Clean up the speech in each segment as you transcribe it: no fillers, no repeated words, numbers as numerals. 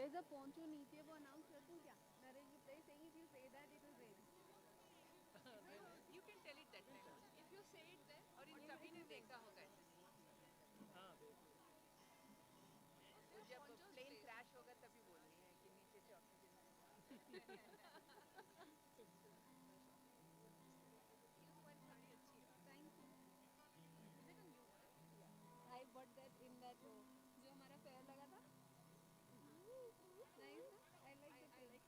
There's a poncho नीचे वो announce कर दूँ क्या? There is a place saying if you say that it will rain. You can tell it that time. If you say it there, और इन सभी ने देखा होगा ऐसे. तो जब प्लेन क्रैश होगा तभी बोलनी है कि नीचे से ऑक्सीजन. ये तुम्हारी साड़ी अच्छी है. Thank you. Is it a new one? I bought that in that जो हमारा fair लगा था. Nice, huh? I like the I like print.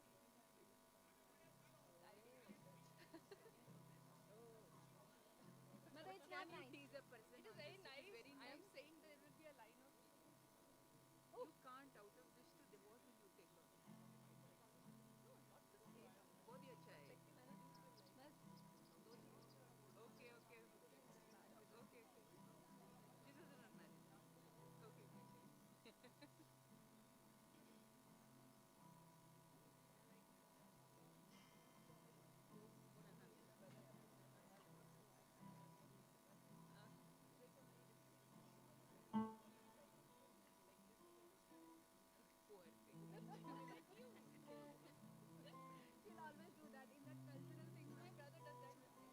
I really like that. But it's Can not you nice. tease a person? It is on very this? nice. It is very I am nice. saying there will be a line of. You can't out of this to what will you take out? No, not to take. बहुत ही अच्छा है. बस Okay, okay. Okay, okay. This is an unmarried. Okay, okay. Poor thing. like you. She'll always do that in that cultural thing. My brother does that with me.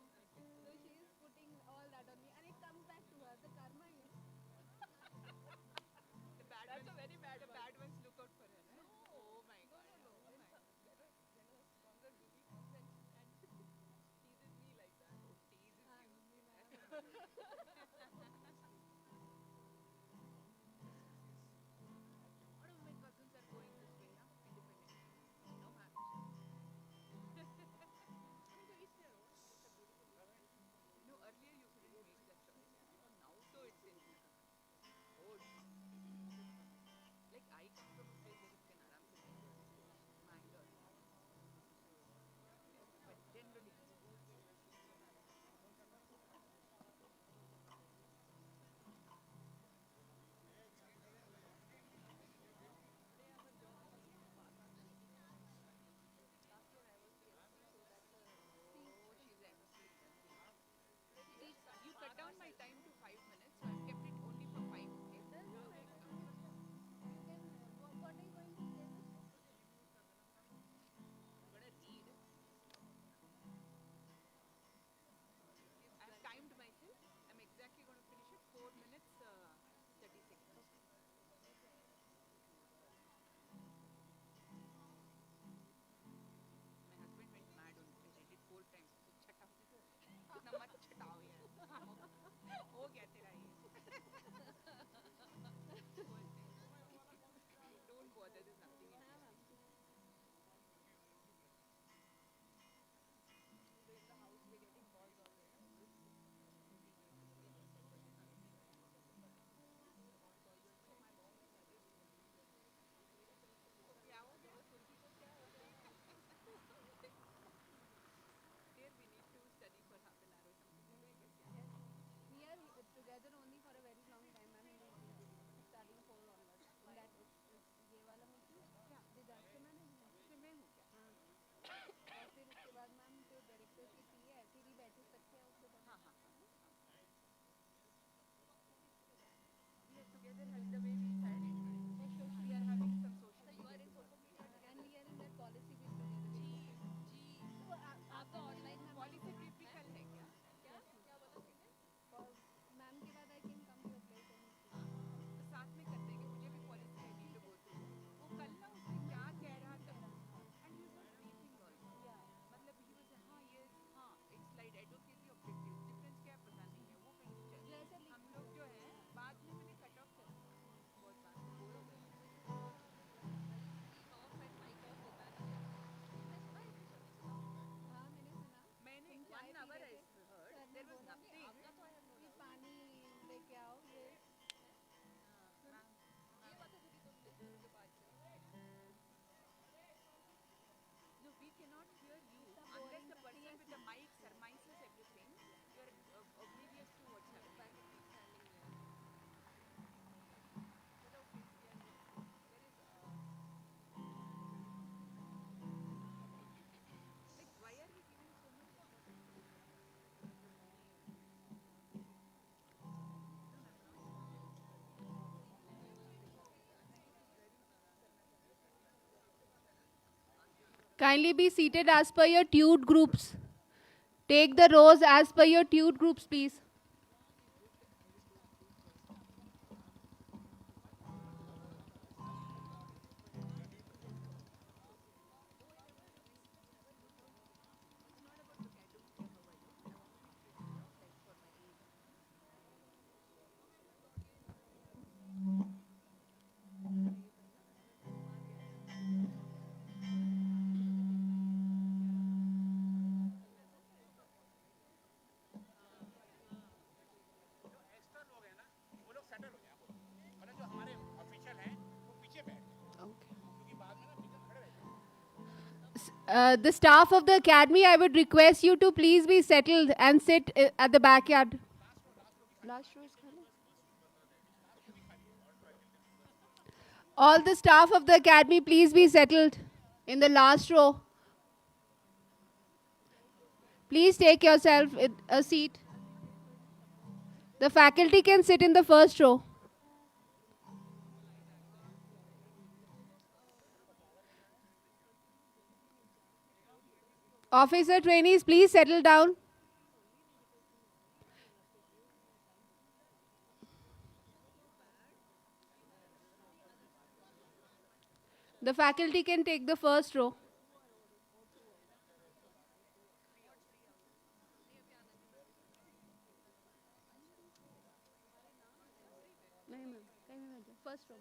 So she is putting all that on me, and it comes back to her. The karma is. The bad That's ones, a very bad the one. bad ones look out for her. No. Oh my No, god. no, no. Oh my. When a stronger Ruby comes and teases me like that. Oh, teases you. Me, Okay. ma'am. One of my cousins are going this way, na? Independent. No, ma'am. Coming to each their own. It's a beautiful place. No, earlier you couldn't make that choice. Now, though it's in. Oh, like I come from a place where you can aram se make your mind or. But generally. Today I have a job interview for Park. Last year I was the MC, so that's a Oh, seat. she's MC. Today Just she starts you cut Park down my herself. time to 5 minutes, so I've kept it only for 5. Okay. There's no Okay. problem. Okay. You can. What are you going to say? I'm gonna read. She's I've done. timed myself. I'm exactly going to finish it 4 minutes 30 seconds. Okay. My husband went mad on it. I read it 4 times. I said, "Chata, इतना मत छटाओ यार. हो गया तेरा ये." Poor thing. Don't bother. There's nothing हाँ ma'am. interesting. So in the house we're getting calls all day. So my mom is suggesting तो क्या हो गया? सुनती तो क्या हो गया? Dear, we need to study for half an hour or something. बोलो ये क्या? Yes. We are together only for a very long time, ma'am. Starting 4 onwards. In that ये वाला में थी क्या? disaster management. इसमें मैं हूँ क्या? हाँ. और फिर उसके बाद मैम जो डायरेक्टर की पी है ऐसे भी बैठे सकते हैं उसके बाद. हाँ हाँ हाँ. We are together the way we said. We are having some social So you are media in tomorrow. social media and we are in that policy brief together. जी जी. तो आप तो ऑनलाइन में पॉलिसी ब्रीफ भी कल है क्या? क्या क्या बोला सीधे? मैम के बाद I can come your place and हाँ, तो साथ में कर देंगे. मुझे भी policy I need to go through. वो कल ना उसमें क्या कह रहा था. And he was briefing also. या मतलब ही वाज हाँ ये हाँ एक स्लाइड एडवोकेसी ऑब्जेक्टिव्स डिफरेंस क्या है पता नहीं है वो कहीं चल. जैसे हम लोग जो है बाद में मैंने कट ऑफ कर दिया. Kindly be seated as per your tuned groups. Take the rows as per your tuned groups, please. The staff of the academy, I would request you to please be settled and sit at the backyard. Last row is khali. All the staff of the academy, please be settled in the last row. Please take yourself a seat. The faculty can sit in the first row. Officer trainees, please settle down. The faculty can take the first row. First row.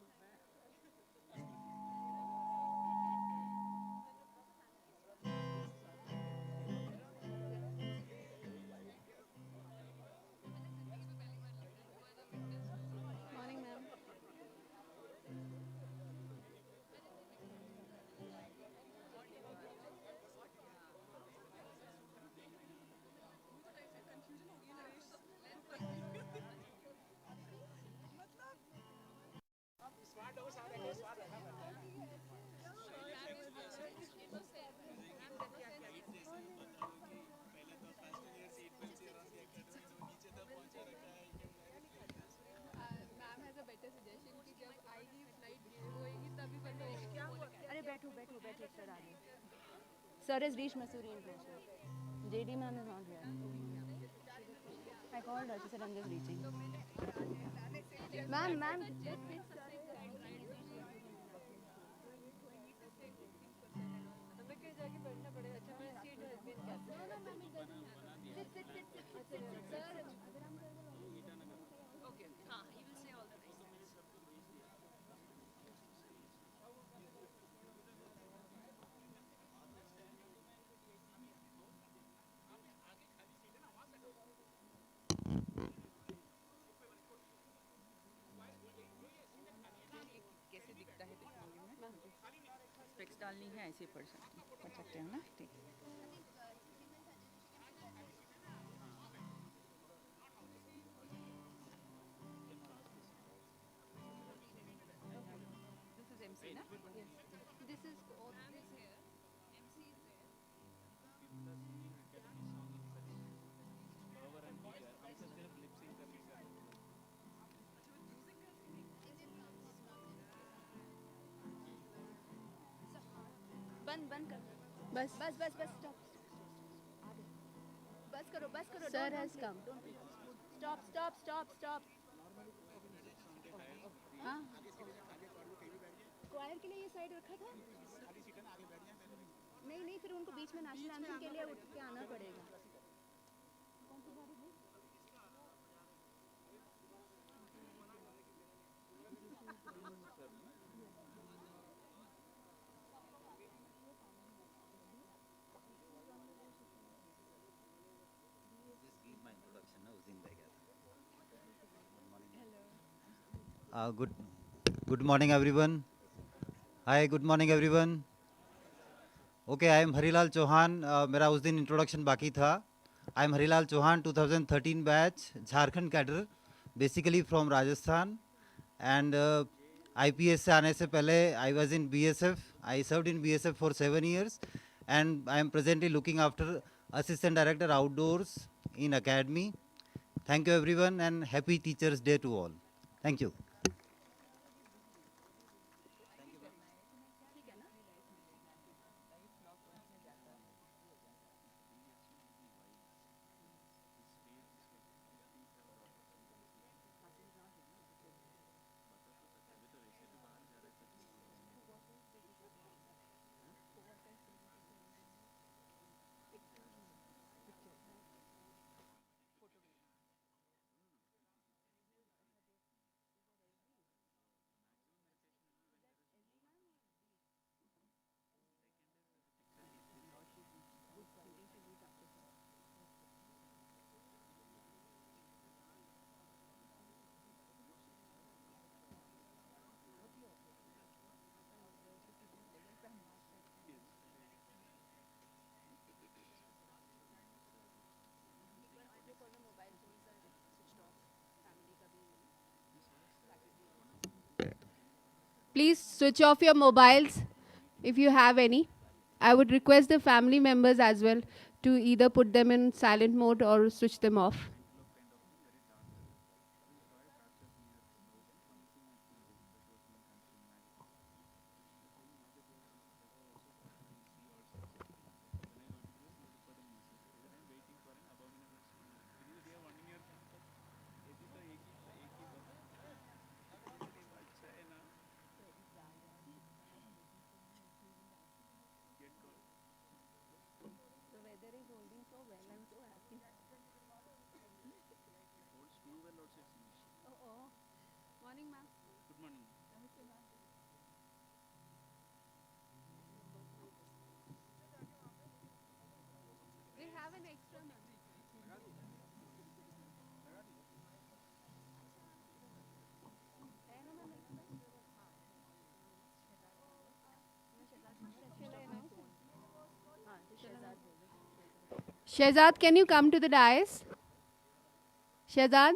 Morning, ma'am. Ma'am has a better suggestion कि जब आएगी flight होएगी तभी बंद होएगी क्या हुआ अरे बैठो बैठो बैठो सर आ गए sir is reach Mussoorie international JD ma'am is not here I called her she said I am just reaching ma'am just जाके बैठना पड़ेगा अच्छा मैं seat has been cancelled no no ma'am it doesn't sit sir अगर हम okay हां he will say all the कैसे दिखता है दिखाऊंगी मैं स्पेक्स डालनी है ऐसे पढ़ सकते हो ना ठीक दिस इज एमसी ना This is here. MC is there. बंद कर बस स्टॉप बस करो सर हैज कम स्टॉप हाँ क्वायर के लिए ये साइड रखा था नहीं फिर उनको बीच में नेशनल एंथम के लिए उठ के आना पड़ेगा Good morning, everyone. Hi, good morning, everyone. Okay, I am Harilal Chauhan. मेरा उस दिन इंट्रोडक्शन बाकी था. I am Harilal Chauhan, 2013 batch, Jharkhand cadre, basically from Rajasthan. And IPS से आने से पहले I was in BSF. I served in BSF for 7 years, and I am presently looking after Assistant Director Outdoors in Academy. Thank you, everyone, and happy Teachers' Day to all. Thank you. Please switch off your mobiles if you have any. I would request the family members as well to either put them in silent mode or switch them off. Morning, ma'am. Good morning. We have an extra, ma'am. Shehzad, can you come to the dais? Shehzad?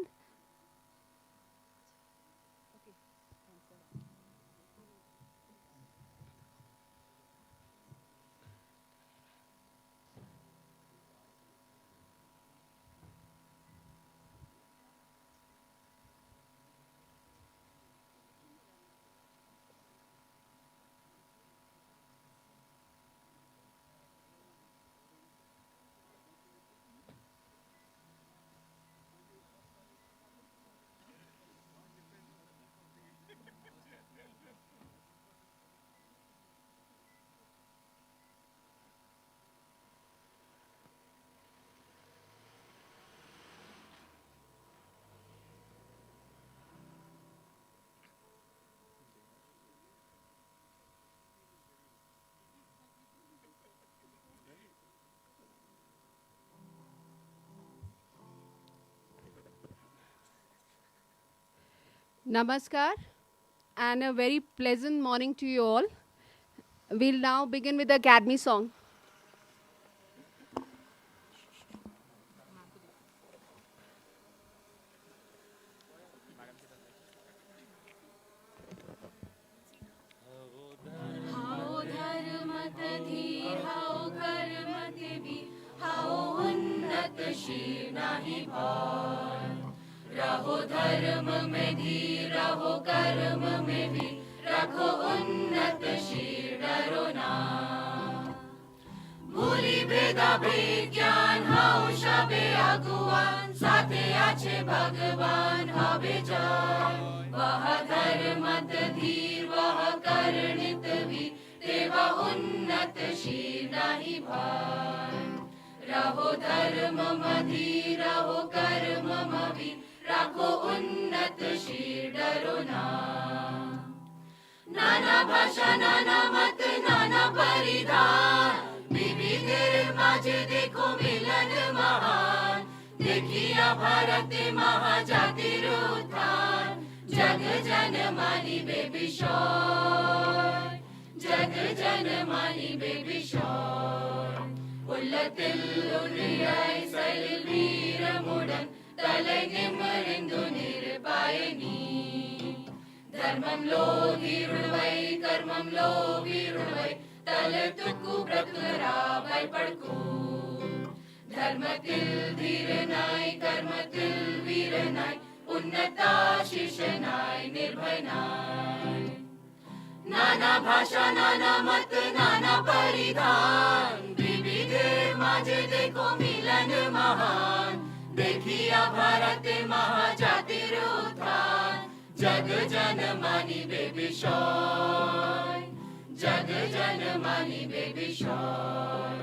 Namaskar and a very pleasant morning to you all. We'll now begin with the Academy song. हाओ धर्मत धीर हाओ कर्मत वीर हाओ उन्नतशील नाही भार रहो धर्म में धीर रहो कर्म में वीर रखो उन्नतशील डरो ना भूली भेदा भेद ज्ञान हाओ शबे अगुवान साथे आछे भगवान हवे जान वह धर्मत धीर वह कर्णित वीर तेवा उन्नतशील नाही भार रहो धर्म मधीर रहो कर्म मवीर राखो उन्नतशील डरो ना नाना भाषा नाना मत नाना परिधान विविध माझे देखो मिलन महान देखिया भारत महाजातिर उत्थान जग जन मानी बेबिशोर जग जन मानी बेबिशोर உள்ளத்தில் உன்னியாய் சலில் வீரமுடன் தலை நிமிர்ந்து நிற்பாய் நீ ధర్మంలో ధీరుడవై కర్మంలో వీరుడవై తలెత్తుకు బ్రతుకురా భయపడకు ధర్మத்தில் ധീരനായി കർമ്മത്തിൽ വീരനായി ഉന്നതാശിഷനായി നിർഭയനായി नाना भाषा नाना मत नाना परिधान विविध माझे देखो मिलन महान देखिया भारत महाजातिर उत्थान जग जन मानी बेबिशोर जग जन मानी बेबिशोर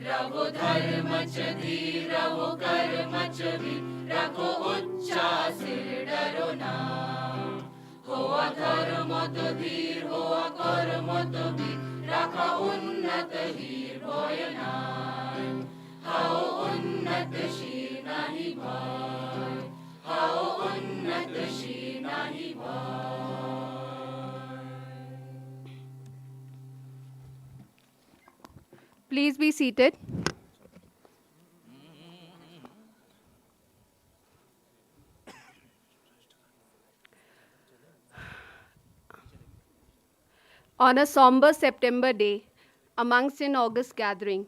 रहो धर्म च धीर रहो कर्म च वीर रखो उच्चासिर डरो ना होआ धर्म तो धीर होआ कर्म तो वीर राखा उन्नत वीर भय नाय हाओ उन्नतशील नाही भय हाओ उन्नतशील नाही भय Please be seated. On a somber September day, amongst an august gathering,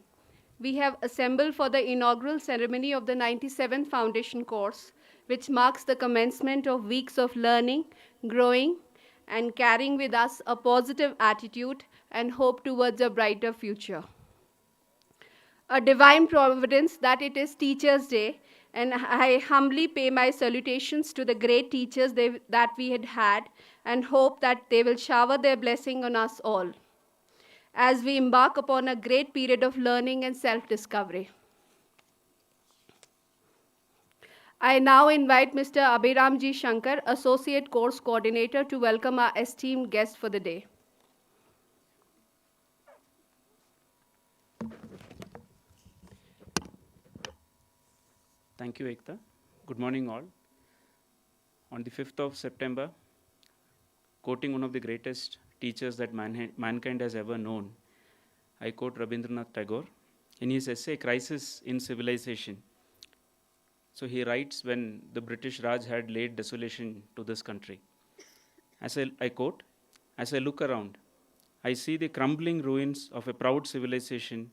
we have assembled for the inaugural ceremony of the 97th Foundation course, which marks the commencement of weeks of learning, growing, and carrying with us a positive attitude and hope towards a brighter future. A divine providence that it is Teachers' Day, and I humbly pay my salutations to the great teachers that we had and hope that they will shower their blessing on us all as we embark upon a great period of learning and self-discovery. I now invite Mr. Abhiramji Shankar, Associate Course Coordinator, to welcome our esteemed guest for the day. Thank you, Ekta. Good morning, all. On the 5th of September, quoting one of the greatest teachers that mankind has ever known, I quote Rabindranath Tagore in his essay, Crisis in Civilization. So he writes when the British Raj had laid desolation to this country. I quote, "As I look around, I see the crumbling ruins of a proud civilization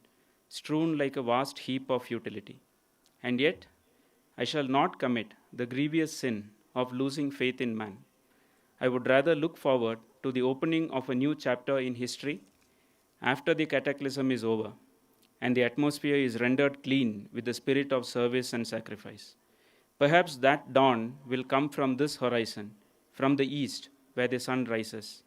strewn like a vast heap of futility. And yet, I shall not commit the grievous sin of losing faith in man. I would rather look forward to the opening of a new chapter in history after the cataclysm is over and the atmosphere is rendered clean with the spirit of service and sacrifice. Perhaps that dawn will come from this horizon, from the east where the sun rises.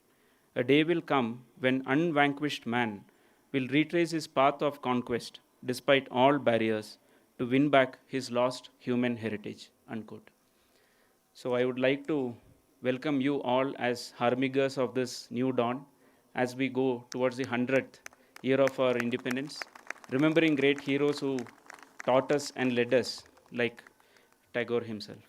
A day will come when unvanquished man will retrace his path of conquest despite all barriers to win back his lost human heritage," unquote. So I would like to welcome you all as harbingers of this new dawn as we go towards the 100th year of our independence, remembering great heroes who taught us and led us, like Tagore himself.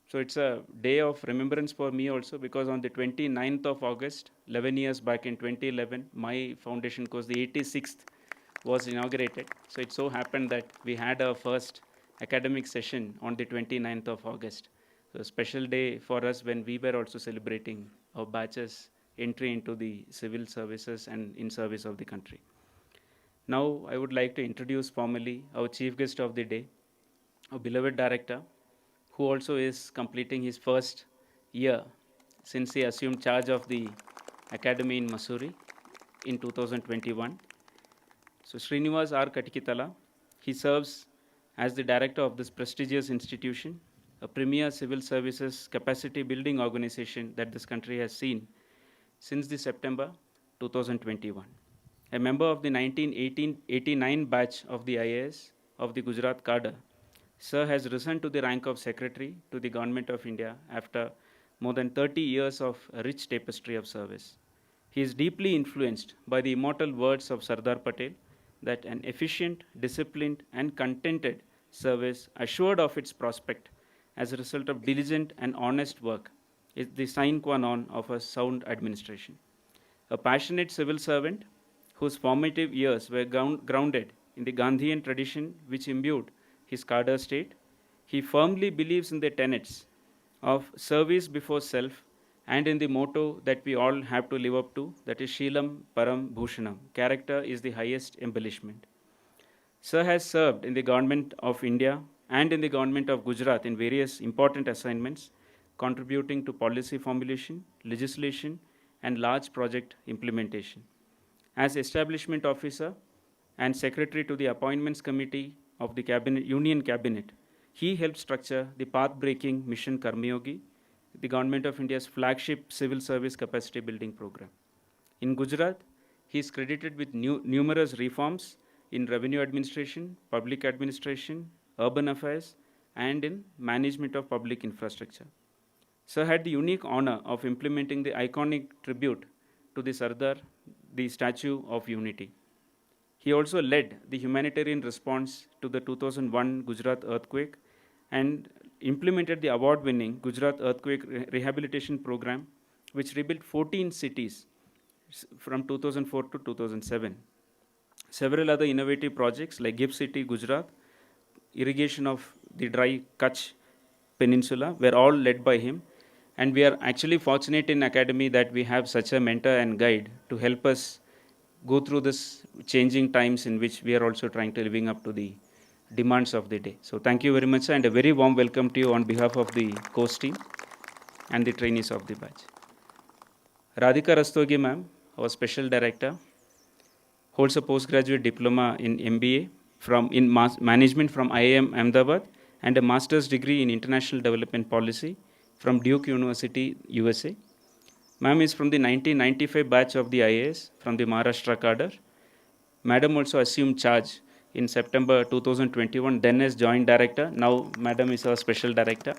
So it's a day of remembrance for me also, because on the 29th of August, 11 years back in 2011, my foundation course, the 86th, was inaugurated. So it so happened that we had our first academic session on the 29th of August. So a special day for us when we were also celebrating our batch's entry into the civil services and in service of the country. Now I would like to introduce formally our chief guest of the day, our beloved director, who also is completing his first year since he assumed charge of the academy in Mussoorie in 2021. So Srinivas R. Katikitala, he serves as the director of this prestigious institution, a premier civil services capacity building organization that this country has seen since the September 2021. A member of the 1989 batch of the IAS of the Gujarat cadre, Sir has risen to the rank of Secretary to the Government of India after more than 30 years of a rich tapestry of service. He is deeply influenced by the immortal words of Sardar Patel that an efficient, disciplined, and contented service assured of its prospect as a result of diligent and honest work is the sine qua non of a sound administration. A passionate civil servant whose formative years were grounded in the Gandhian tradition which imbued his cadre state, he firmly believes in the tenets of service before self and in the motto that we all have to live up to, that is Sheelam Param Bhushanam. Character is the highest embellishment. Sir has served in the Government of India and in the Government of Gujarat in various important assignments, contributing to policy formulation, legislation, and large project implementation. As Establishment Officer and Secretary to the Appointments Committee of the Union Cabinet, he helped structure the path-breaking Mission Karmayogi, the Government of India's flagship civil service capacity building program. In Gujarat, he is credited with numerous reforms in revenue administration, public administration, urban affairs, and in management of public infrastructure. Sir had the unique honor of implementing the iconic tribute to the Sardar, the Statue of Unity. He also led the humanitarian response to the 2001 Gujarat earthquake and implemented the award-winning Gujarat Earthquake Rehabilitation Program, which rebuilt 14 cities from 2004 to 2007. Several other innovative projects like Gift City, Gujarat, irrigation of the dry Kutch Peninsula were all led by him. And we are actually fortunate in academy that we have such a mentor and guide to help us go through this changing times in which we are also trying to living up to the demands of the day. So thank you very much, sir, and a very warm welcome to you on behalf of the course team and the trainees of the batch. Radhika Rastogi ma'am, our special director, holds a postgraduate diploma in MBA in management from IIM Ahmedabad and a master's degree in international development policy from Duke University, USA. Ma'am is from the 1995 batch of the IAS from the Maharashtra cadre. Madam also assumed charge in September 2021, then as joint director. Now Madam is our special director.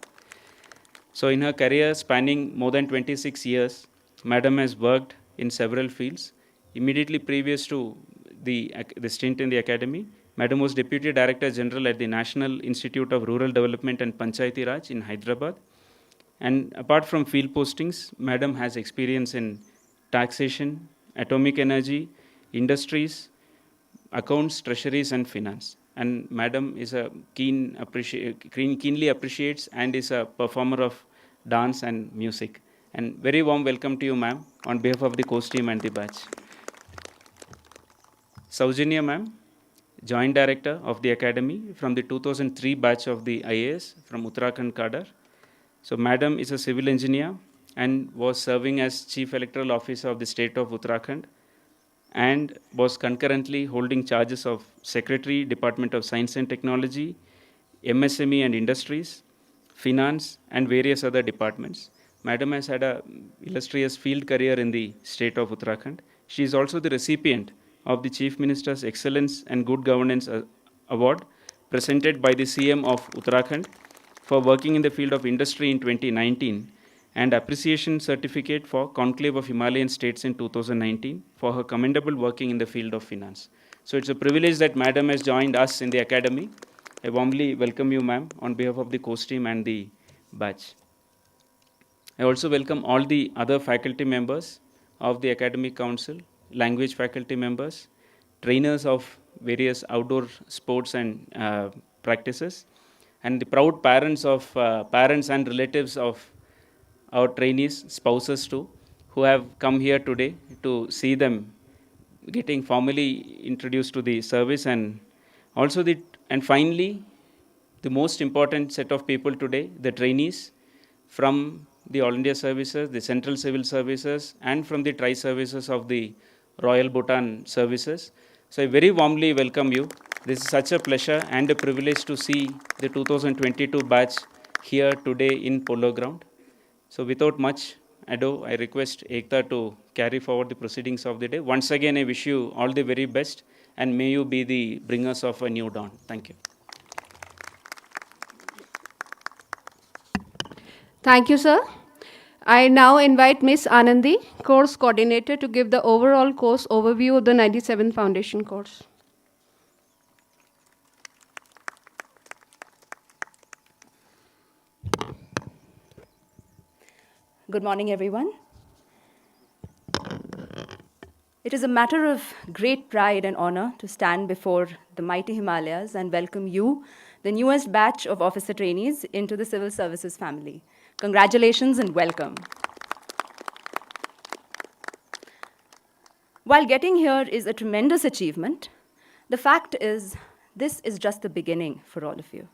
So in her career spanning more than 26 years, Madam has worked in several fields. Immediately previous to the stint in the academy, Madam was Deputy Director General at the National Institute of Rural Development and Panchayati Raj in Hyderabad. And apart from field postings, Madam has experience in taxation, atomic energy, industries, accounts, treasuries, and finance. And Madam is a keenly appreciates and is a performer of dance and music. And very warm welcome to you, ma'am, on behalf of the course team and the batch. Saujanya ma'am, Joint Director of the Academy from the 2003 batch of the IAS from Uttarakhand cadre. So Madam is a civil engineer and was serving as Chief Electoral Officer of the state of Uttarakhand and was concurrently holding charges of Secretary, Department of Science and Technology, MSME and Industries, Finance, and various other departments. Madam has had an illustrious field career in the state of Uttarakhand. She is also the recipient of the Chief Minister's Excellence and Good Governance Award presented by the CM of Uttarakhand for working in the field of industry in 2019 and Appreciation Certificate for Conclave of Himalayan States in 2019 for her commendable working in the field of finance. So it's a privilege that Madam has joined us in the academy. I warmly welcome you, ma'am, on behalf of the course team and the batch. I also welcome all the other faculty members of the academic council, language faculty members, trainers of various outdoor sports and practices, and the proud parents and relatives of our trainees, spouses too, who have come here today to see them getting formally introduced to the service, and also finally, the most important set of people today, the trainees from the All India Services, the Central Civil Services, and from the Tri-Services of the Royal Bhutan Services. So I very warmly welcome you. This is such a pleasure and a privilege to see the 2022 batch here today in Polo Ground. So without much ado, I request Ekta to carry forward the proceedings of the day. Once again, I wish you all the very best, and may you be the bringers of a new dawn. Thank you. Thank you, sir. I now invite Ms. Anandi, course coordinator, to give the overall course overview of the 97th Foundation course. Good morning, everyone. It is a matter of great pride and honor to stand before the mighty Himalayas and welcome you, the newest batch of officer trainees, into the civil services family. Congratulations and welcome. While getting here is a tremendous achievement, the fact is this is just the beginning for all of you.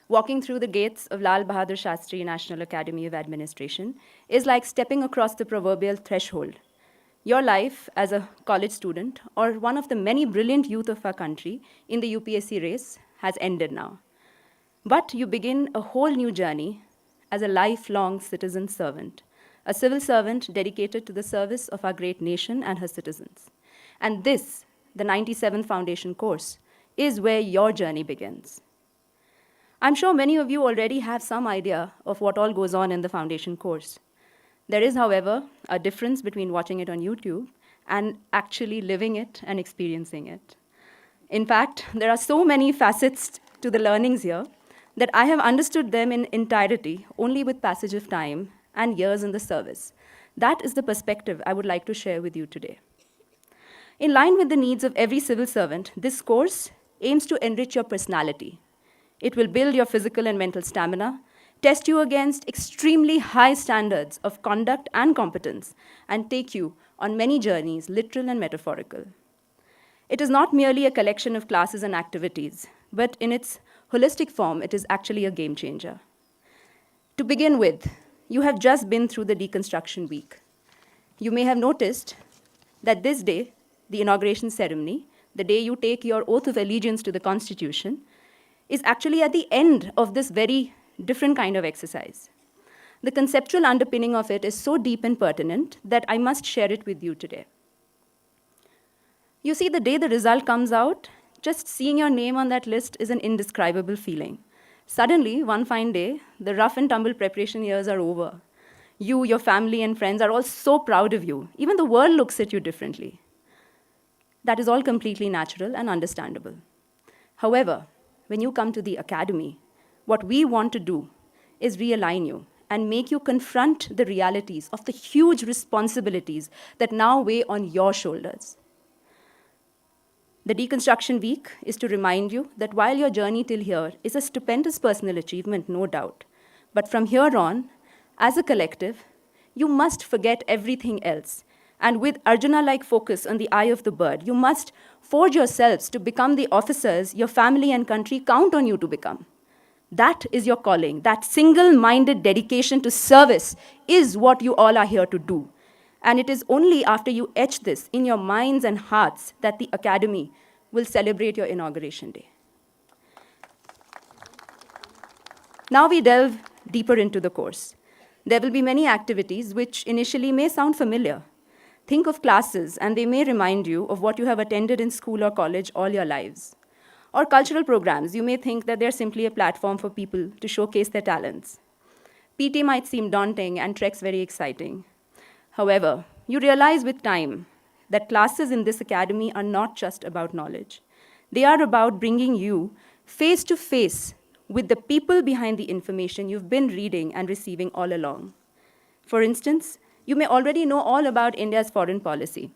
Walking through the gates of Lal Bahadur Shastri National Academy of Administration is like stepping across the proverbial threshold. Your life as a college student or one of the many brilliant youth of our country in the UPSC race has ended now. But you begin a whole new journey as a lifelong citizen servant, a civil servant dedicated to the service of our great nation and her citizens. And this, the 97th Foundation course, is where your journey begins. I'm sure many of you already have some idea of what all goes on in the Foundation course. There is, however, a difference between watching it on YouTube and actually living it and experiencing it. In fact, there are so many facets to the learnings here that I have understood them in entirety only with passage of time and years in the service. That is the perspective I would like to share with you today. In line with the needs of every civil servant, this course aims to enrich your personality. It will build your physical and mental stamina, test you against extremely high standards of conduct and competence, and take you on many journeys, literal and metaphorical. It is not merely a collection of classes and activities, but in its holistic form, it is actually a game changer. To begin with, you have just been through the deconstruction week. You may have noticed that this day, the inauguration ceremony, the day you take your oath of allegiance to the Constitution, is actually at the end of this very different kind of exercise. The conceptual underpinning of it is so deep and pertinent that I must share it with you today. You see, the day the result comes out, just seeing your name on that list is an indescribable feeling. Suddenly, one fine day, the rough and tumble preparation years are over. You, your family, and friends are all so proud of you. Even the world looks at you differently. That is all completely natural and understandable. However, when you come to the academy, what we want to do is realign you and make you confront the realities of the huge responsibilities that now weigh on your shoulders. The deconstruction week is to remind you that while your journey till here is a stupendous personal achievement, no doubt, but from here on, as a collective, you must forget everything else. And with Arjuna-like focus on the eye of the bird, you must forge yourselves to become the officers your family and country count on you to become. That is your calling. That single-minded dedication to service is what you all are here to do. And it is only after you etch this in your minds and hearts that the Academy will celebrate your inauguration day. Now we delve deeper into the course. There will be many activities which initially may sound familiar. Think of classes, and they may remind you of what you have attended in school or college all your lives. Or cultural programs, you may think that they're simply a platform for people to showcase their talents. PT might seem daunting and Treks very exciting. However, you realize with time that classes in this academy are not just about knowledge. They are about bringing you face to face with the people behind the information you've been reading and receiving all along. For instance, you may already know all about India's foreign policy.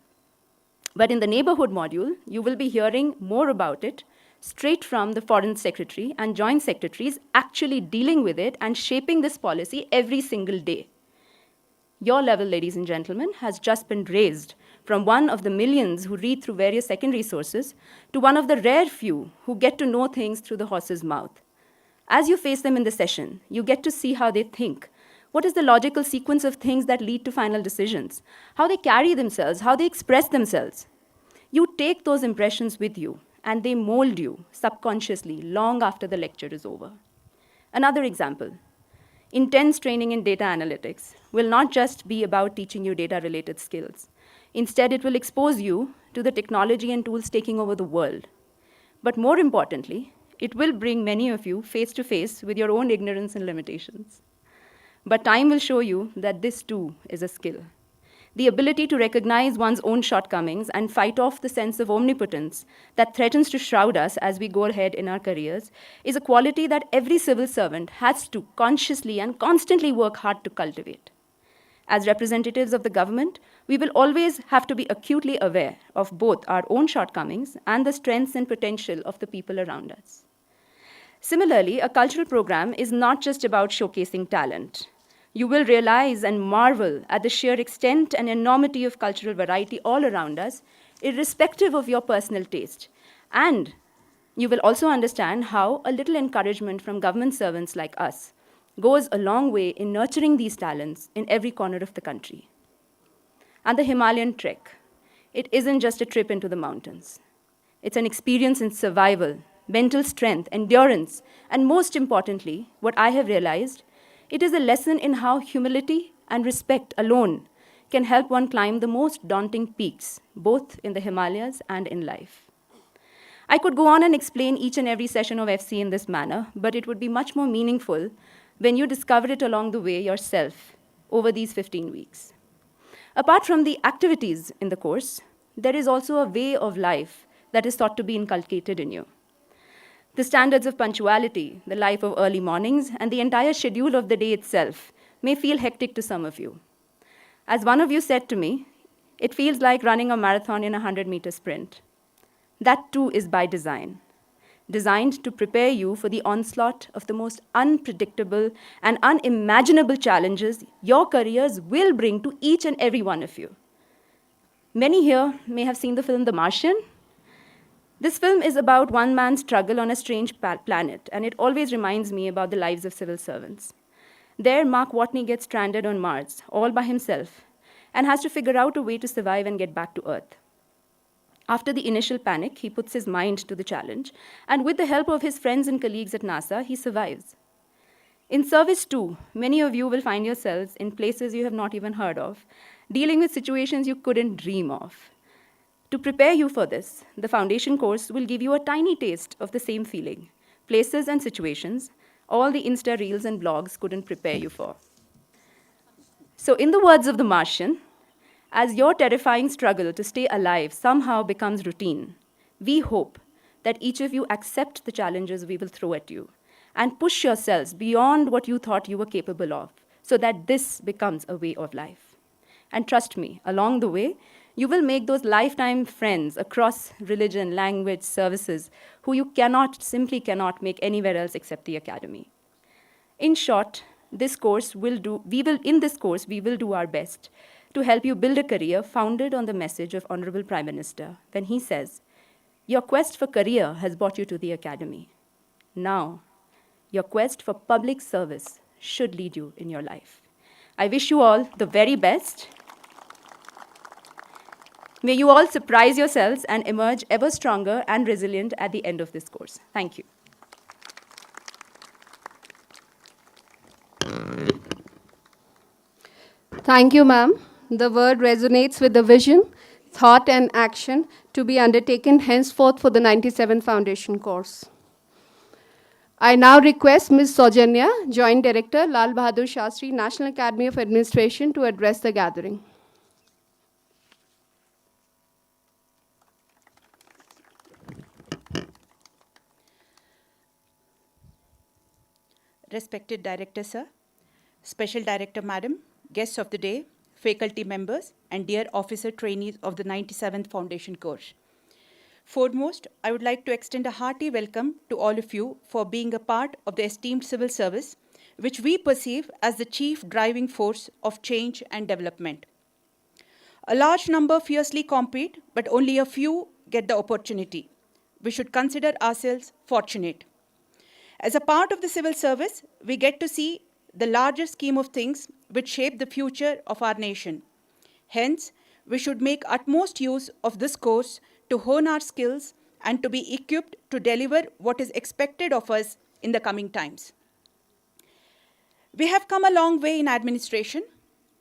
But in the neighborhood module, you will be hearing more about it straight from the foreign secretary and joint secretaries actually dealing with it and shaping this policy every single day. Your level, ladies and gentlemen, has just been raised from one of the millions who read through various secondary sources to one of the rare few who get to know things through the horse's mouth. As you face them in the session, you get to see how they think. What is the logical sequence of things that lead to final decisions? How they carry themselves, how they express themselves. You take those impressions with you, and they mold you subconsciously long after the lecture is over. Another example, intense training in data analytics will not just be about teaching you data-related skills. Instead, it will expose you to the technology and tools taking over the world. But more importantly, it will bring many of you face to face with your own ignorance and limitations. But time will show you that this too is a skill. The ability to recognize one's own shortcomings and fight off the sense of omnipotence that threatens to shroud us as we go ahead in our careers is a quality that every civil servant has to consciously and constantly work hard to cultivate. As representatives of the government, we will always have to be acutely aware of both our own shortcomings and the strengths and potential of the people around us. Similarly, a cultural program is not just about showcasing talent. You will realize and marvel at the sheer extent and enormity of cultural variety all around us, irrespective of your personal taste. And you will also understand how a little encouragement from government servants like us goes a long way in nurturing these talents in every corner of the country. And the Himalayan Trek, it isn't just a trip into the mountains. It's an experience in survival, mental strength, endurance, and most importantly, what I have realized, it is a lesson in how humility and respect alone can help one climb the most daunting peaks, both in the Himalayas and in life. I could go on and explain each and every session of FC in this manner, but it would be much more meaningful when you discover it along the way yourself over these 15 weeks. Apart from the activities in the course, there is also a way of life that is thought to be inculcated in you. The standards of punctuality, the life of early mornings, and the entire schedule of the day itself may feel hectic to some of you. As one of you said to me, it feels like running a marathon in a 100-meter sprint. That too is by design. designed to prepare you for the onslaught of the most unpredictable and unimaginable challenges your careers will bring to each and every one of you. Many here may have seen the film The Martian. This film is about one man's struggle on a strange planet, and it always reminds me about the lives of civil servants. There, Mark Watney gets stranded on Mars, all by himself, and has to figure out a way to survive and get back to Earth. After the initial panic, he puts his mind to the challenge, and with the help of his friends and colleagues at NASA, he survives. In service too, many of you will find yourselves in places you have not even heard of, dealing with situations you couldn't dream of. To prepare you for this, the foundation course will give you a tiny taste of the same feeling, places and situations all the Insta reels and blogs couldn't prepare you for. So in the words of The Martian, as your terrifying struggle to stay alive somehow becomes routine, we hope that each of you accept the challenges we will throw at you and push yourselves beyond what you thought you were capable of so that this becomes a way of life. And trust me, along the way, you will make those lifetime friends across religion, language, services, who you simply cannot make anywhere else except the academy. In short, in this course, we will do our best to help you build a career founded on the message of Honorable Prime Minister when he says, your quest for career has brought you to the academy. Now, your quest for public service should lead you in your life. I wish you all the very best. May you all surprise yourselves and emerge ever stronger and resilient at the end of this course. Thank you. Thank you, ma'am. The word resonates with the vision, thought, and action to be undertaken henceforth for the 97th Foundation course. I now request Ms. Saujanya, Joint Director, Lal Bahadur Shastri, National Academy of Administration, to address the gathering. Respected Director, Sir, Special Director, Madam, guests of the day, faculty members, and dear officer trainees of the 97th Foundation course. Foremost, I would like to extend a hearty welcome to all of you for being a part of the esteemed civil service, which we perceive as the chief driving force of change and development. A large number fiercely compete, but only a few get the opportunity. We should consider ourselves fortunate. As a part of the civil service, we get to see the larger scheme of things which shape the future of our nation. Hence, we should make utmost use of this course to hone our skills and to be equipped to deliver what is expected of us in the coming times. We have come a long way in administration.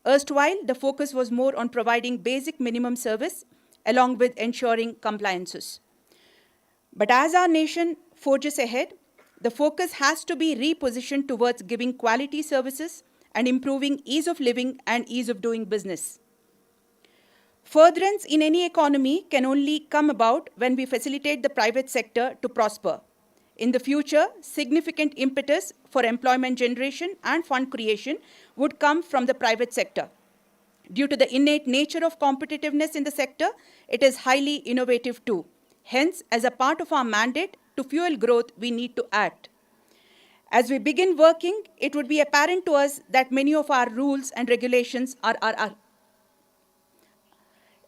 Erstwhile, the focus was more on providing basic minimum service along with ensuring compliances. But as our nation forges ahead, the focus has to be repositioned towards giving quality services and improving ease of living and ease of doing business. Furtherance in any economy can only come about when we facilitate the private sector to prosper. In the future, significant impetus for employment generation and fund creation would come from the private sector. Due to the innate nature of competitiveness in the sector, it is highly innovative too. Hence, as a part of our mandate to fuel growth, we need to act. As we begin working, it would be apparent to us that many of our rules and regulations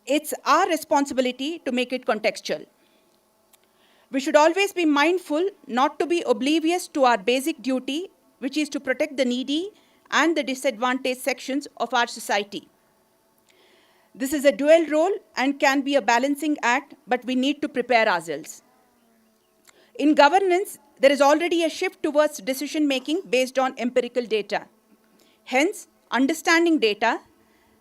it's our responsibility to make it contextual. We should always be mindful not to be oblivious to our basic duty, which is to protect the needy and the disadvantaged sections of our society. This is a dual role and can be a balancing act, but we need to prepare ourselves. In governance, there is already a shift towards decision-making based on empirical data. Hence, understanding data,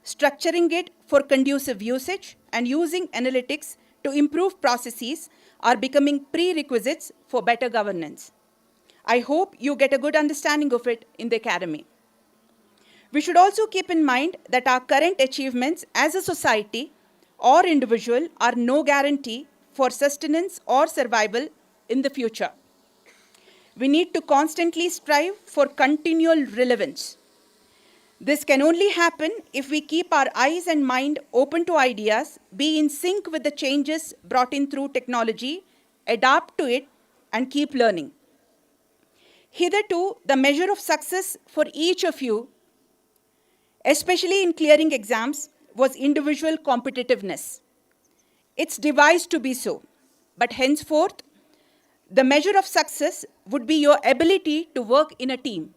structuring it for conducive usage, and using analytics to improve processes are becoming prerequisites for better governance. I hope you get a good understanding of it in the academy. We should also keep in mind that our current achievements as a society or individual are no guarantee for sustenance or survival in the future. We need to constantly strive for continual relevance. This can only happen if we keep our eyes and mind open to ideas, be in sync with the changes brought in through technology, adapt to it, and keep learning. Hitherto, the measure of success for each of you, especially in clearing exams, was individual competitiveness. It's devised to be so, but henceforth, the measure of success would be your ability to work in a team.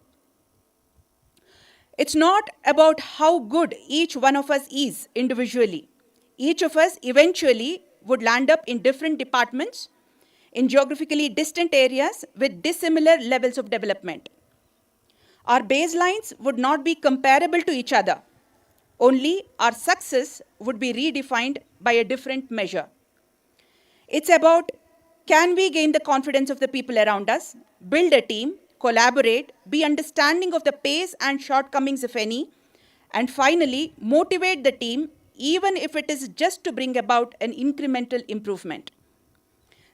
It's not about how good each one of us is individually. Each of us eventually would land up in different departments, in geographically distant areas with dissimilar levels of development. Our baselines would not be comparable to each other. Only our success would be redefined by a different measure. It's about, can we gain the confidence of the people around us, build a team, collaborate, be understanding of the pace and shortcomings, if any, and finally, motivate the team, even if it is just to bring about an incremental improvement.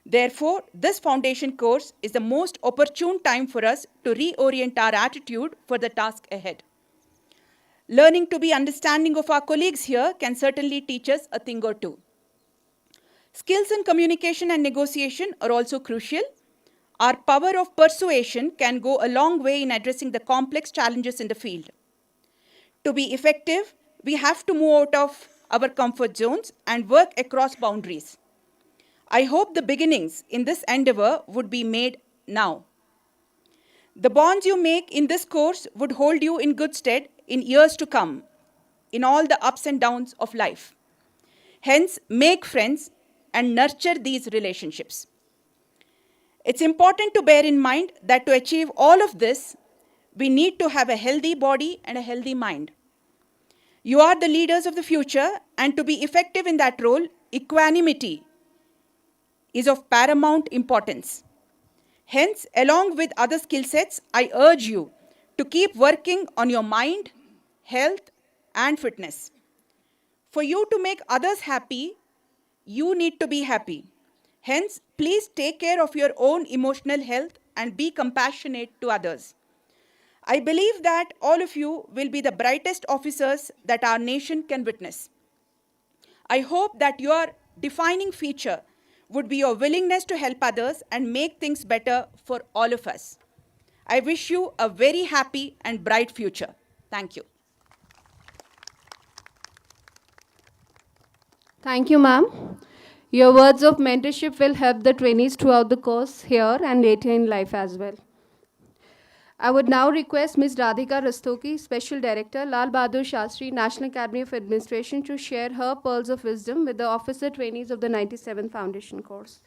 Therefore, this foundation course is the most opportune time for us to reorient our attitude for the task ahead. Learning to be understanding of our colleagues here can certainly teach us a thing or two. Skills in communication and negotiation are also crucial. Our power of persuasion can go a long way in addressing the complex challenges in the field. To be effective, we have to move out of our comfort zones and work across boundaries. I hope the beginnings in this endeavor would be made now. The bonds you make in this course would hold you in good stead in years to come, in all the ups and downs of life. Hence, make friends and nurture these relationships. It's important to bear in mind that to achieve all of this, we need to have a healthy body and a healthy mind. You are the leaders of the future, and to be effective in that role, equanimity is of paramount importance. Hence, along with other skill sets, I urge you to keep working on your mind, health, and fitness. For you to make others happy, you need to be happy. Hence, please take care of your own emotional health and be compassionate to others. I believe that all of you will be the brightest officers that our nation can witness. I hope that your defining feature would be your willingness to help others and make things better for all of us. I wish you a very happy and bright future. Thank you. Thank you, ma'am. Your words of mentorship will help the trainees throughout the course here and later in life as well. I would now request Ms. Radhika Rastogi, Special Director, Lal Bahadur Shastri, National Academy of Administration, to share her pearls of wisdom with the officer trainees of the 97th Foundation course.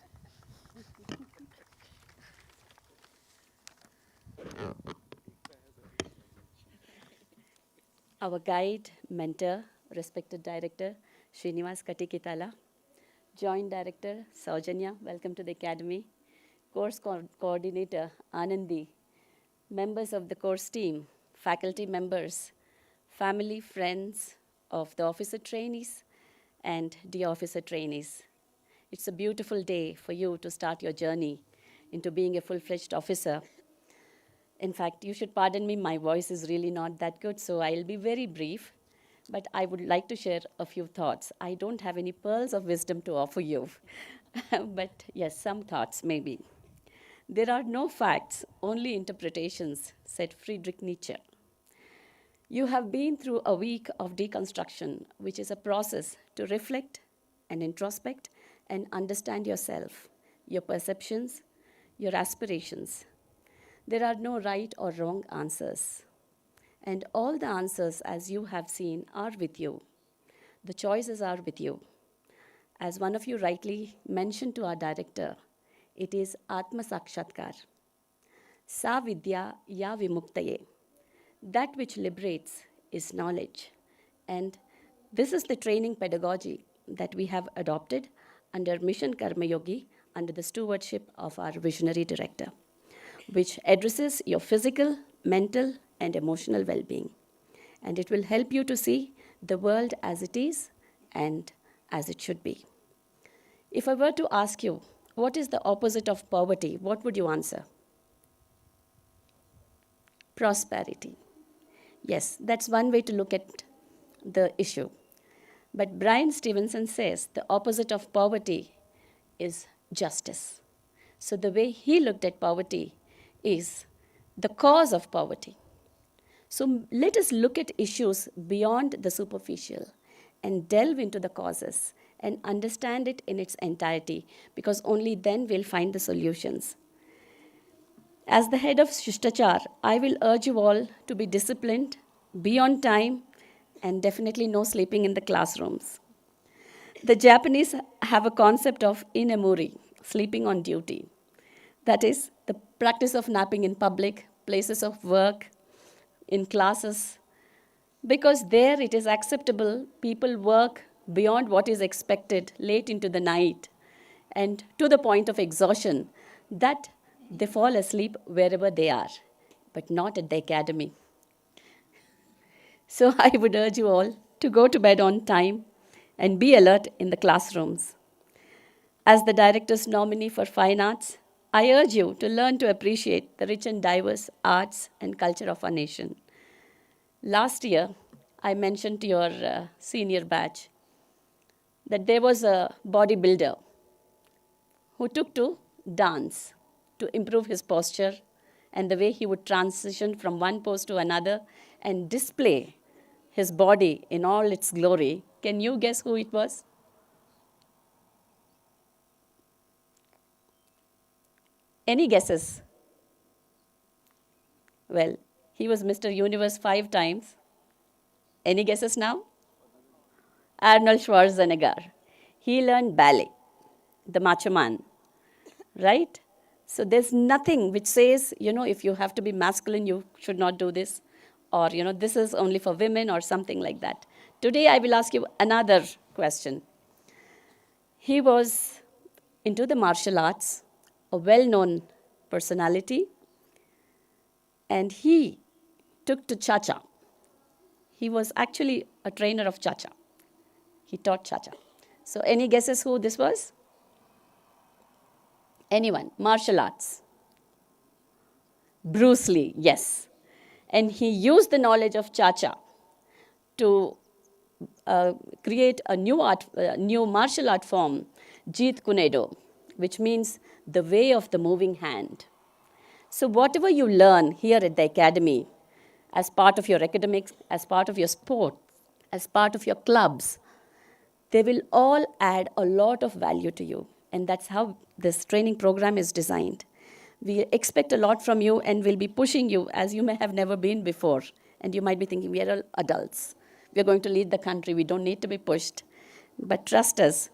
Our guide, mentor, respected director, Srinivas Katikitala, Joint Director, Saujanya, welcome to the Academy, Course Coordinator, Anandi, members of the course team, faculty members, family, friends of the officer trainees, and dear officer trainees. It's a beautiful day for you to start your journey into being a full-fledged officer. In fact, you should pardon me, my voice is really not that good, so I'll be very brief, but I would like to share a few thoughts. I don't have any pearls of wisdom to offer you, but yes, some thoughts maybe. There are no facts, only interpretations, said Friedrich Nietzsche. You have been through a week of deconstruction, which is a process to reflect and introspect and understand yourself, your perceptions, your aspirations. There are no right or wrong answers. And all the answers, as you have seen, are with you. The choices are with you. As one of you rightly mentioned to our director, it is Atma Sakshatkar. Sa Vidya Ya Vimuktaye. That which liberates is knowledge. And this is the training pedagogy that we have adopted under Mission Karma Yogi under the stewardship of our visionary director, which addresses your physical, mental, and emotional well-being. And it will help you to see the world as it is and as it should be. If I were to ask you, what is the opposite of poverty? What would you answer? Prosperity. Yes, that's one way to look at the issue. But Brian Stevenson says the opposite of poverty is justice. So the way he looked at poverty is the cause of poverty. So let us look at issues beyond the superficial and delve into the causes and understand it in its entirety, because only then we'll find the solutions. As the head of Shishtachar, I will urge you all to be disciplined, be on time, and definitely no sleeping in the classrooms. The Japanese have a concept of inemuri, sleeping on duty. That is, the practice of napping in public, places of work, in classes, because there it is acceptable. People work beyond what is expected late into the night and to the point of exhaustion that they fall asleep wherever they are, but not at the academy. So I would urge you all to go to bed on time and be alert in the classrooms. As the director's nominee for Fine Arts, I urge you to learn to appreciate the rich and diverse arts and culture of our nation. Last year, I mentioned to your senior batch that there was a bodybuilder who took to dance to improve his posture and the way he would transition from one pose to another and display his body in all its glory. Can you guess who it was? Any guesses? Well, he was Mr. Universe 5 times. Any guesses now? Arnold Schwarzenegger. He learned ballet, the macho man, right? So there's nothing which says, if you have to be masculine, you should not do this, or, this is only for women or something like that. Today, I will ask you another question. He was into the martial arts, a well-known personality, and he took to cha-cha. He was actually a trainer of cha-cha. He taught cha-cha. So any guesses who this was? Anyone? Martial arts. Bruce Lee, yes. And he used the knowledge of cha-cha to create a new martial art form, Jeet Kune Do, which means the way of the moving hand. So whatever you learn here at the academy, as part of your academics, as part of your sport, as part of your clubs, they will all add a lot of value to you. And that's how this training program is designed. We expect a lot from you and will be pushing you as you may have never been before. And you might be thinking, we are all adults. We are going to lead the country. We don't need to be pushed. But trust us,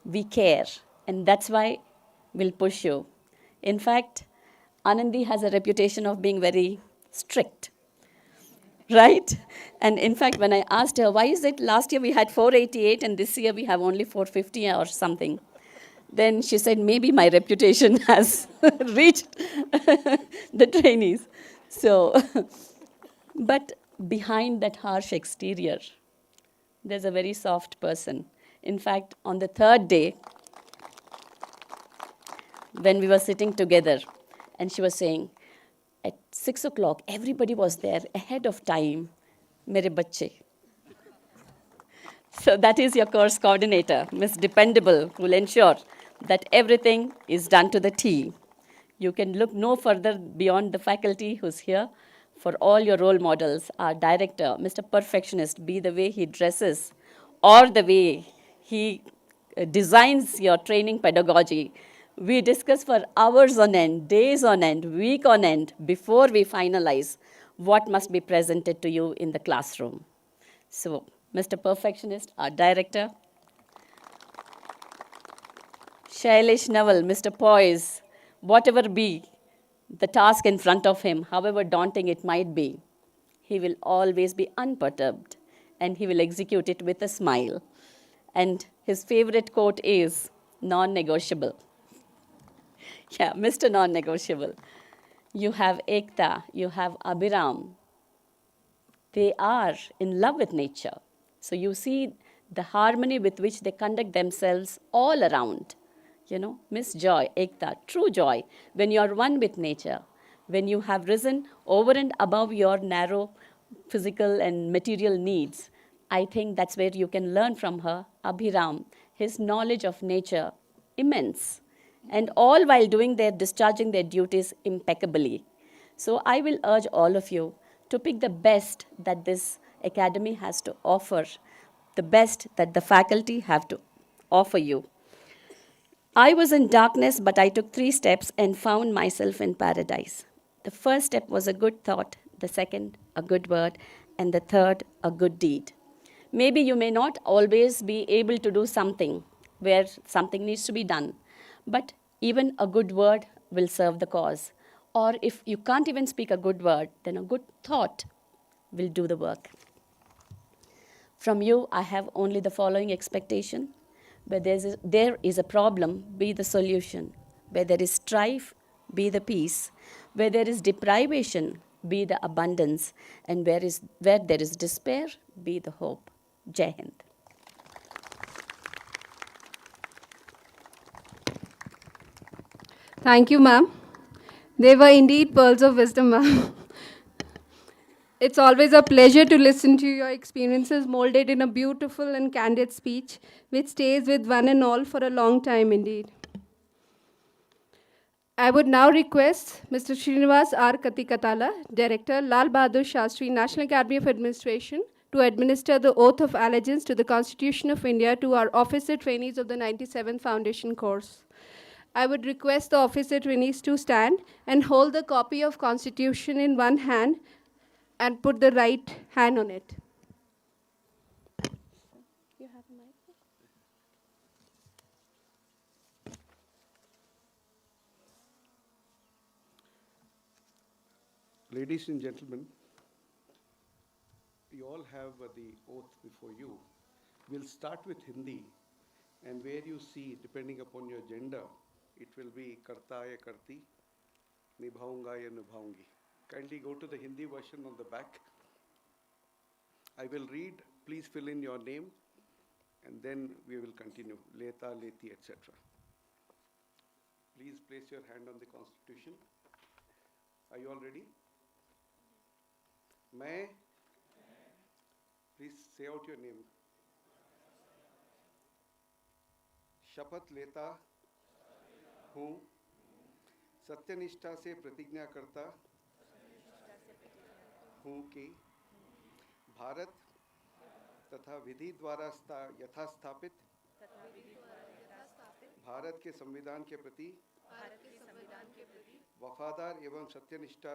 we care. And that's why we'll push you. In fact, Anandi has a reputation of being very strict, right? And in fact, when I asked her, why is it last year we had 488 and this year we have only 450 or something? Then she said, maybe my reputation has reached the trainees. So, but behind that harsh exterior, there's a very soft person. In fact, on the third day, when we were sitting together, and she was saying, at 6 o'clock, everybody was there ahead of time, mere bacche. So that is your course coordinator, Miss Dependable, who will ensure that everything is done to the T. You can look no further beyond the faculty who's here for all your role models. Our director, Mr. Perfectionist, be the way he dresses or the way he designs your training pedagogy. We discuss for hours on end, days on end, week on end, before we finalize what must be presented to you in the classroom. So, Mr. Perfectionist, our director. Shailesh Naval, Mr. Poise, whatever be the task in front of him, however daunting it might be, he will always be unperturbed and he will execute it with a smile. And his favorite quote is, non-negotiable. Yeah, Mr. Non-negotiable. You have Ekta, you have Abhiram. They are in love with nature. So you see the harmony with which they conduct themselves all around. Miss Joy, Ekta, true joy, when you are one with nature, when you have risen over and above your narrow physical and material needs. I think that's where you can learn from her. Abhiram, his knowledge of nature, immense. and all while discharging their duties impeccably. So I will urge all of you to pick the best that this academy has to offer, the best that the faculty have to offer you. I was in darkness, but I took 3 steps and found myself in paradise. The first step was a good thought, the second, a good word, and the third, a good deed. Maybe you may not always be able to do something where something needs to be done, but even a good word will serve the cause. Or if you can't even speak a good word, then a good thought will do the work. From you, I have only the following expectation. Where there is a problem, be the solution. Where there is strife, be the peace. Where there is deprivation, be the abundance. And where there is despair, be the hope. Jai Hind. Thank you, ma'am. They were indeed pearls of wisdom, ma'am. It's always a pleasure to listen to your experiences molded in a beautiful and candid speech, which stays with one and all for a long time indeed. I would now request Mr. Srinivas R. Katikatala, Director, Lal Bahadur Shastri, National Academy of Administration, to administer the oath of allegiance to the Constitution of India to our officer trainees of the 97th Foundation course. I would request the officer trainees to stand and hold the copy of Constitution in one hand and put the right hand on it. You have a mic? Ladies and gentlemen, you all have the oath before you. We'll start with Hindi, and where you see, depending upon your gender, it will be karta ya karti, nibhaunga ya nibhaungi. Kindly go to the Hindi version on the back. I will read, please fill in your name, and then we will continue. Leta, leti, etc. Please place your hand on the Constitution. Are you all ready? मैं, please say out your name. शपथ लेता हूँ, सत्यनिष्ठा से प्रतिज्ञा करता हूँ कि भारत तथा विधि द्वारा यथास्थापित भारत के संविधान के प्रति वफादार एवं सत्यनिष्ठ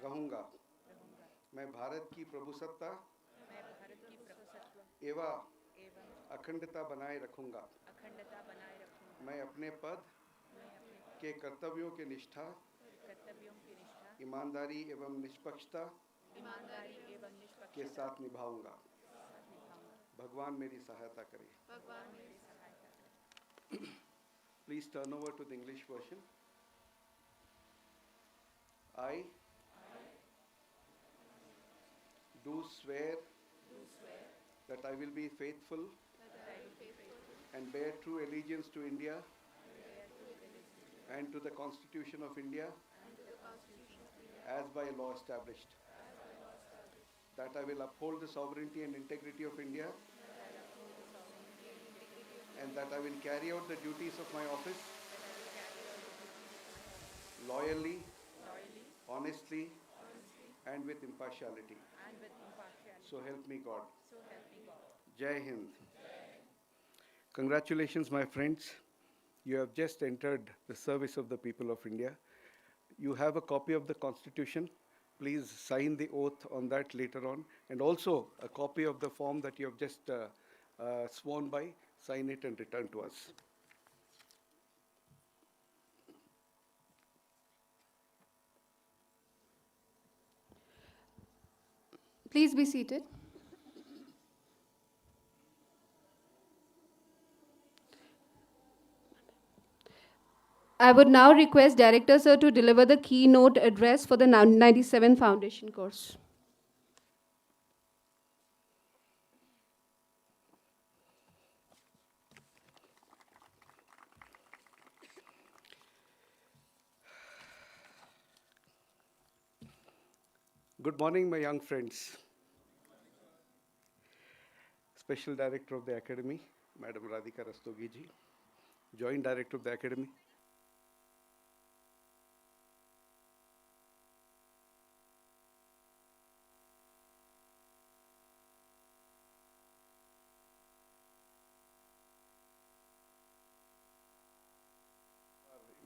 रहूँगा। मैं भारत की प्रभुसत्ता एवं अखंडता बनाए रखूँगा। मैं अपने पद के कर्तव्यों की निष्ठा, ईमानदारी एवं निष्पक्षता के साथ निभाऊंगा। भगवान मेरी सहायता करे। Please turn over to the English version. I do swear that I will be faithful and bear true allegiance to India and to the Constitution of India as by law established. That I will uphold the sovereignty and integrity of India, and that I will carry out the duties of my office loyally, honestly, and with impartiality. So help me God. Jai Hind. Congratulations, my friends. You have just entered the service of the people of India. You have a copy of the Constitution. Please sign the oath on that later on. And also a copy of the form that you have just sworn by. Sign it and return to us. Please be seated. I would now request Director Sir to deliver the keynote address for the 97 Foundation course. Good morning, my young friends. Special Director of the Academy, Madam Radhika Rastogi ji. Joint Director of the Academy.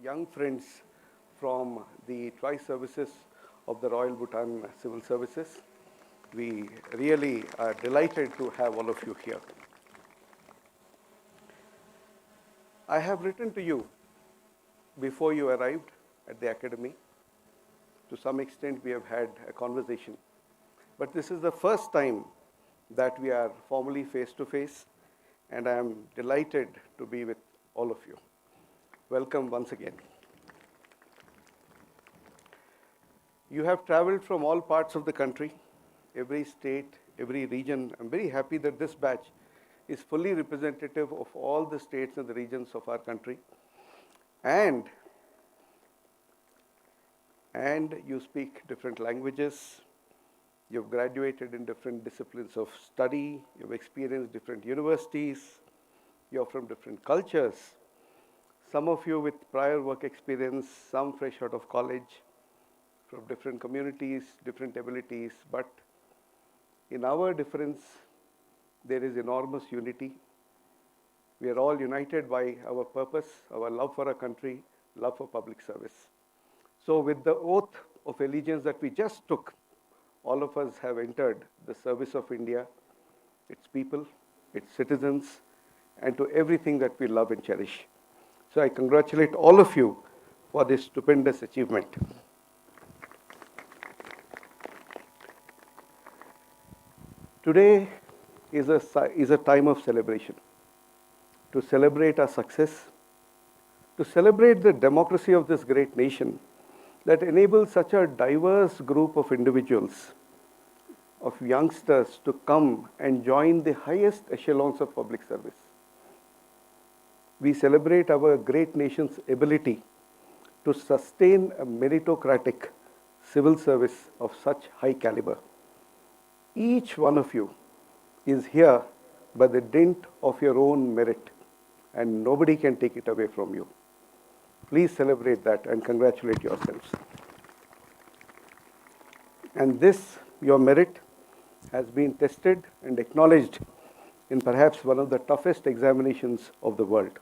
Young friends from the tri-services of the Royal Bhutan Civil Services. We really are delighted to have all of you here. I have written to you before you arrived at the Academy. To some extent, we have had a conversation. But this is the first time that we are formally face-to-face, and I am delighted to be with all of you. Welcome once again. You have traveled from all parts of the country, every state, every region. I'm very happy that this batch is fully representative of all the states and the regions of our country. And you speak different languages. You've graduated in different disciplines of study. You've experienced different universities. You're from different cultures. Some of you with prior work experience, some fresh out of college, from different communities, different abilities. But in our difference, there is enormous unity. We are all united by our purpose, our love for our country, love for public service. So with the oath of allegiance that we just took, all of us have entered the service of India, its people, its citizens, and to everything that we love and cherish. So I congratulate all of you for this stupendous achievement. Today is a time of celebration, to celebrate our success, to celebrate the democracy of this great nation that enables such a diverse group of individuals, of youngsters to come and join the highest echelons of public service. We celebrate our great nation's ability to sustain a meritocratic civil service of such high caliber. Each one of you is here by the dint of your own merit, and nobody can take it away from you. Please celebrate that and congratulate yourselves. And this, your merit, has been tested and acknowledged in perhaps one of the toughest examinations of the world.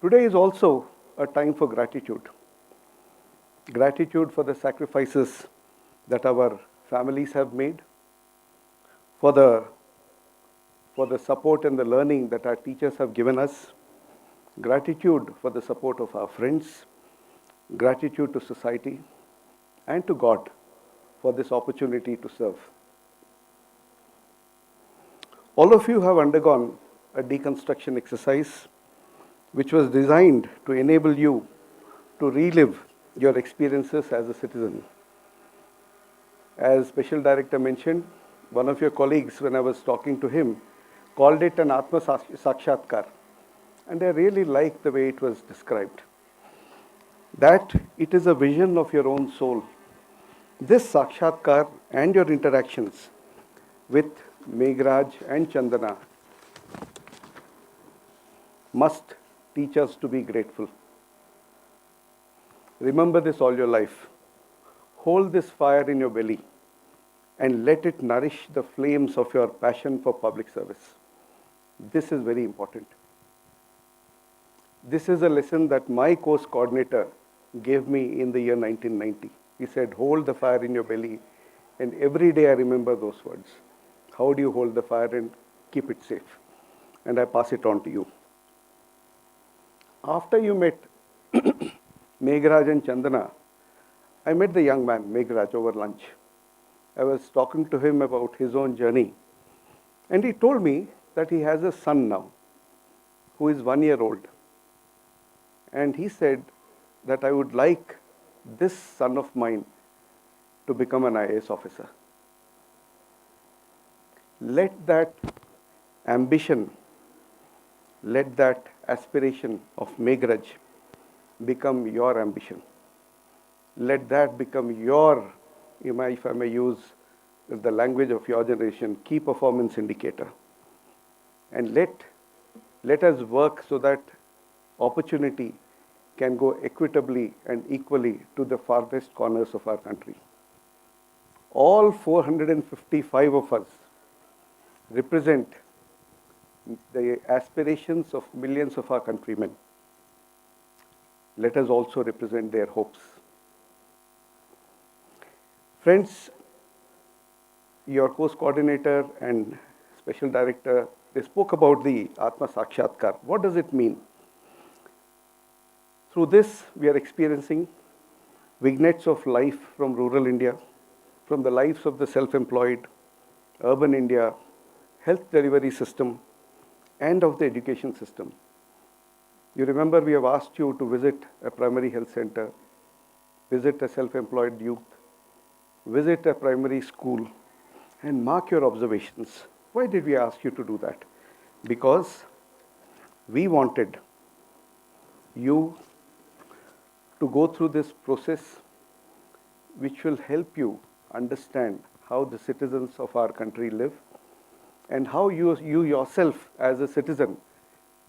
Today is also a time for gratitude. Gratitude for the sacrifices that our families have made, for the support and the learning that our teachers have given us, gratitude for the support of our friends, gratitude to society, and to God for this opportunity to serve. All of you have undergone a deconstruction exercise which was designed to enable you to relive your experiences as a citizen. As Special Director mentioned, one of your colleagues, when I was talking to him, called it an Atma Sakshatkar. And I really liked the way it was described. That it is a vision of your own soul. This Sakshatkar and your interactions with Meghraj and Chandana must teach us to be grateful. Remember this all your life. Hold this fire in your belly and let it nourish the flames of your passion for public service. This is very important. This is a lesson that my course coordinator gave me in the year 1990. He said, hold the fire in your belly, and every day I remember those words. How do you hold the fire and keep it safe? And I pass it on to you. After you met Meghraj and Chandana, I met the young man, Meghraj, over lunch. I was talking to him about his own journey. And he told me that he has a son now, who is 1 year old. And he said that I would like this son of mine to become an IAS officer. Let that ambition, let that aspiration of Meghraj become your ambition. Let that become your, if I may use the language of your generation, key performance indicator. And let us work so that opportunity can go equitably and equally to the farthest corners of our country. All 455 of us represent the aspirations of millions of our countrymen. Let us also represent their hopes. Friends, your course coordinator and special director, they spoke about the Atma Sakshatkar. What does it mean? Through this, we are experiencing vignettes of life from rural India, from the lives of the self-employed, urban India, health delivery system, and of the education system. You remember we have asked you to visit a primary health center, visit a self-employed youth, visit a primary school, and mark your observations. Why did we ask you to do that? Because we wanted you to go through this process which will help you understand how the citizens of our country live and how you yourself as a citizen,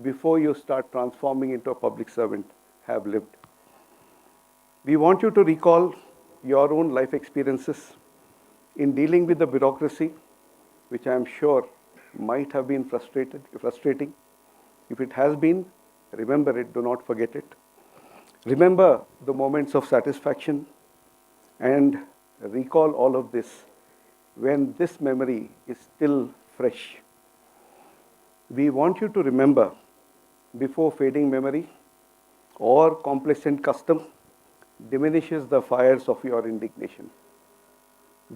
before you start transforming into a public servant, have lived. We want you to recall your own life experiences in dealing with the bureaucracy, which I am sure might have been frustrating. If it has been, remember it, do not forget it. Remember the moments of satisfaction and recall all of this when this memory is still fresh. We want you to remember before fading memory or complacent custom diminishes the fires of your indignation.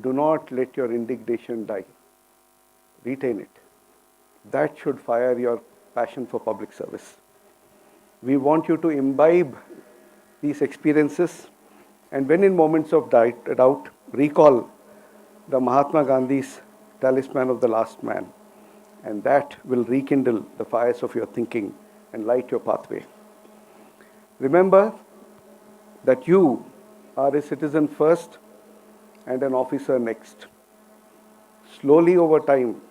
Do not let your indignation die. Retain it. That should fire your passion for public service. We want you to imbibe these experiences, and when in moments of doubt, recall the Mahatma Gandhi's talisman of the last man, and that will rekindle the fires of your thinking and light your pathway. Remember that you are a citizen first and an officer next. Slowly over time,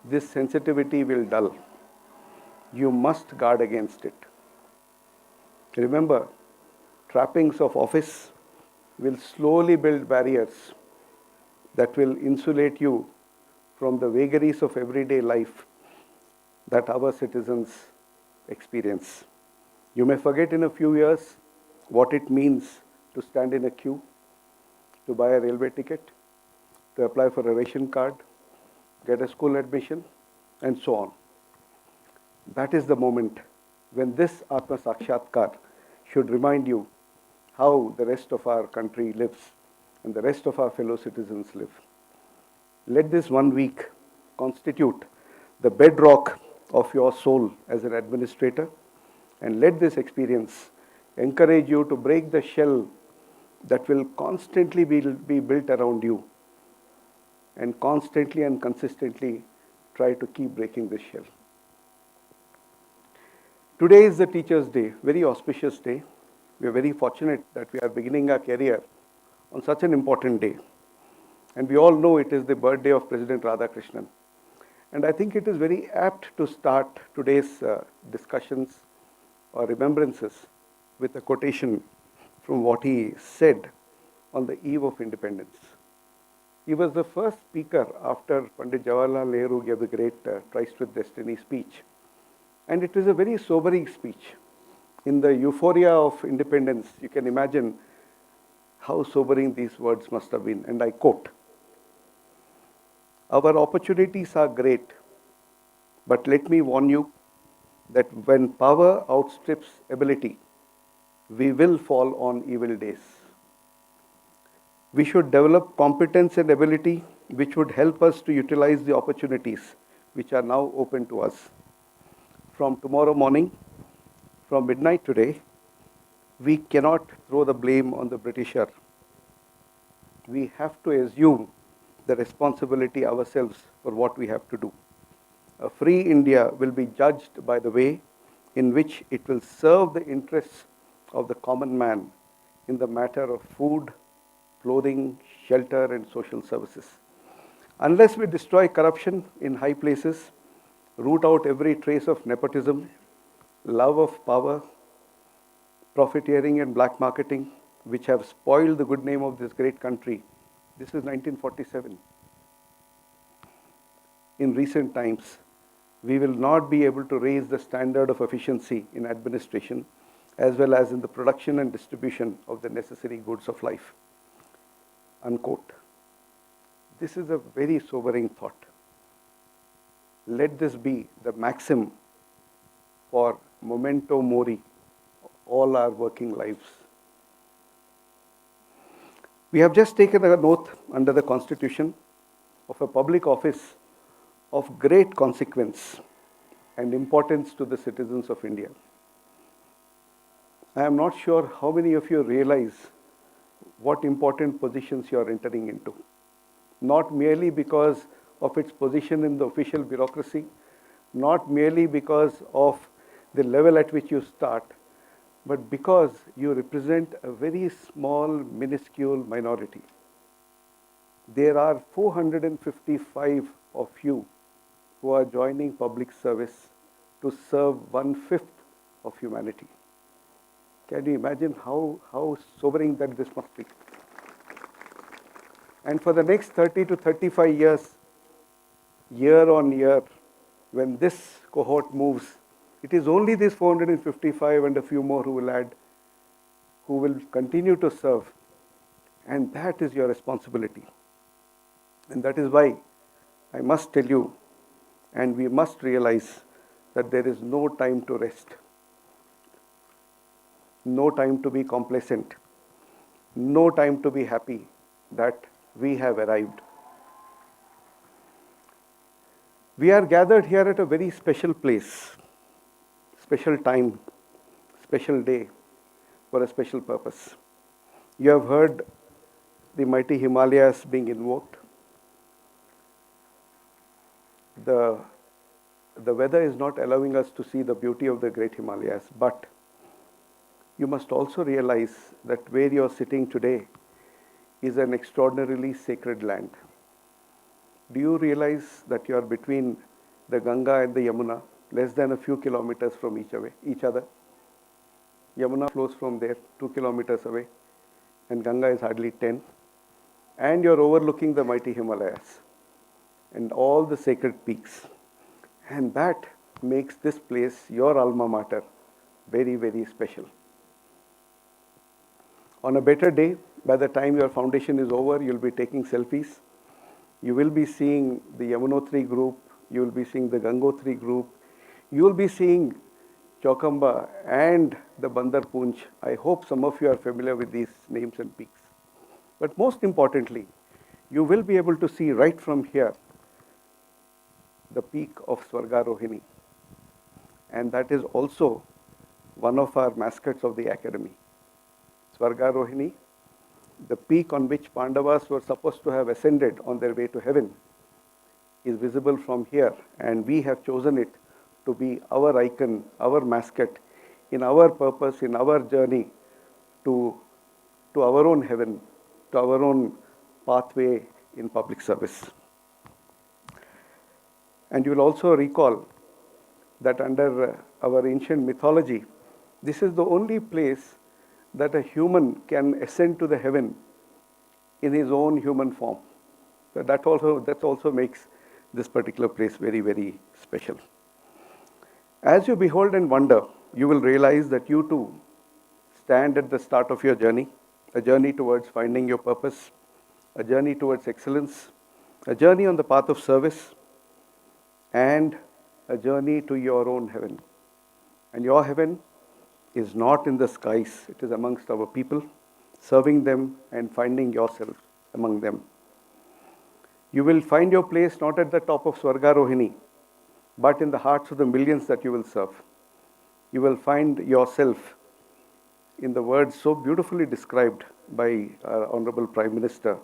this sensitivity will dull. You must guard against it. Remember, trappings of office will slowly build barriers that will insulate you from the vagaries of everyday life that our citizens experience. You may forget in a few years what it means to stand in a queue, to buy a railway ticket, to apply for a ration card, get a school admission, and so on. That is the moment when this Atma Sakshatkar should remind you how the rest of our country lives and the rest of our fellow citizens live. Let this 1 week constitute the bedrock of your soul as an administrator, and let this experience encourage you to break the shell that will constantly be built around you, and constantly and consistently try to keep breaking this shell. Today is the Teachers' Day, very auspicious day. We are very fortunate that we are beginning our career on such an important day. And we all know it is the birthday of President Radhakrishnan. And I think it is very apt to start today's discussions or remembrances with a quotation from what he said on the eve of independence. He was the first speaker after Pandit Jawaharlal Nehru gave the great Tryst with Destiny speech. And it was a very sobering speech. In the euphoria of independence, you can imagine how sobering these words must have been. And I quote, "Our opportunities are great, but let me warn you that when power outstrips ability, we will fall on evil days. We should develop competence and ability which would help us to utilize the opportunities which are now open to us. From tomorrow morning, from midnight today, we cannot throw the blame on the Britisher. We have to assume the responsibility ourselves for what we have to do. A free India will be judged by the way in which it will serve the interests of the common man in the matter of food, clothing, shelter, and social services. Unless we destroy corruption in high places, root out every trace of nepotism, love of power, profiteering and black marketing, which have spoiled the good name of this great country. This is 1947. In recent times, we will not be able to raise the standard of efficiency in administration as well as in the production and distribution of the necessary goods of life. Unquote. This is a very sobering thought. Let this be the maxim for memento mori, all our working lives. We have just taken an oath under the Constitution of a public office of great consequence and importance to the citizens of India. I am not sure how many of you realize what important positions you are entering into. Not merely because of its position in the official bureaucracy, not merely because of the level at which you start, but because you represent a very small, minuscule minority. There are 455 of you who are joining public service to serve 1/5 of humanity. Can you imagine how sobering that this must be? And for the next 30 to 35 years, year on year, when this cohort moves, it is only these 455 and a few more who will add, who will continue to serve. And that is your responsibility. And that is why I must tell you, and we must realize that there is no time to rest, no time to be complacent, no time to be happy that we have arrived. We are gathered here at a very special place, special time, special day, for a special purpose. You have heard the mighty Himalayas being invoked. The weather is not allowing us to see the beauty of the great Himalayas, but you must also realize that where you are sitting today is an extraordinarily sacred land. Do you realize that you are between the Ganga and the Yamuna, less than a few kilometers from each other? Yamuna flows from there 2 kilometers away, and Ganga is hardly 10. And you're overlooking the mighty Himalayas and all the sacred peaks. And that makes this place, your alma mater, very, very special. On a better day, by the time your foundation is over, you'll be taking selfies. You will be seeing the Yamunotri group. You will be seeing the Gangotri group. You will be seeing Chaukamba and the Bandar Poonch. I hope some of you are familiar with these names and peaks. But most importantly, you will be able to see right from here the peak of Swargarohini. And that is also one of our mascots of the academy. Swargarohini, the peak on which Pandavas were supposed to have ascended on their way to heaven, is visible from here, and we have chosen it to be our icon, our mascot, in our purpose, in our journey to our own heaven, to our own pathway in public service. And you will also recall that under our ancient mythology, this is the only place that a human can ascend to the heaven in his own human form. So that also makes this particular place very, very special. As you behold and wonder, you will realize that you too stand at the start of your journey, a journey towards finding your purpose, a journey towards excellence, a journey on the path of service, and a journey to your own heaven. And your heaven is not in the skies, it is amongst our people, serving them and finding yourself among them. You will find your place not at the top of Swargarohini, but in the hearts of the millions that you will serve. You will find yourself in the words so beautifully described by our Honorable Prime Minister,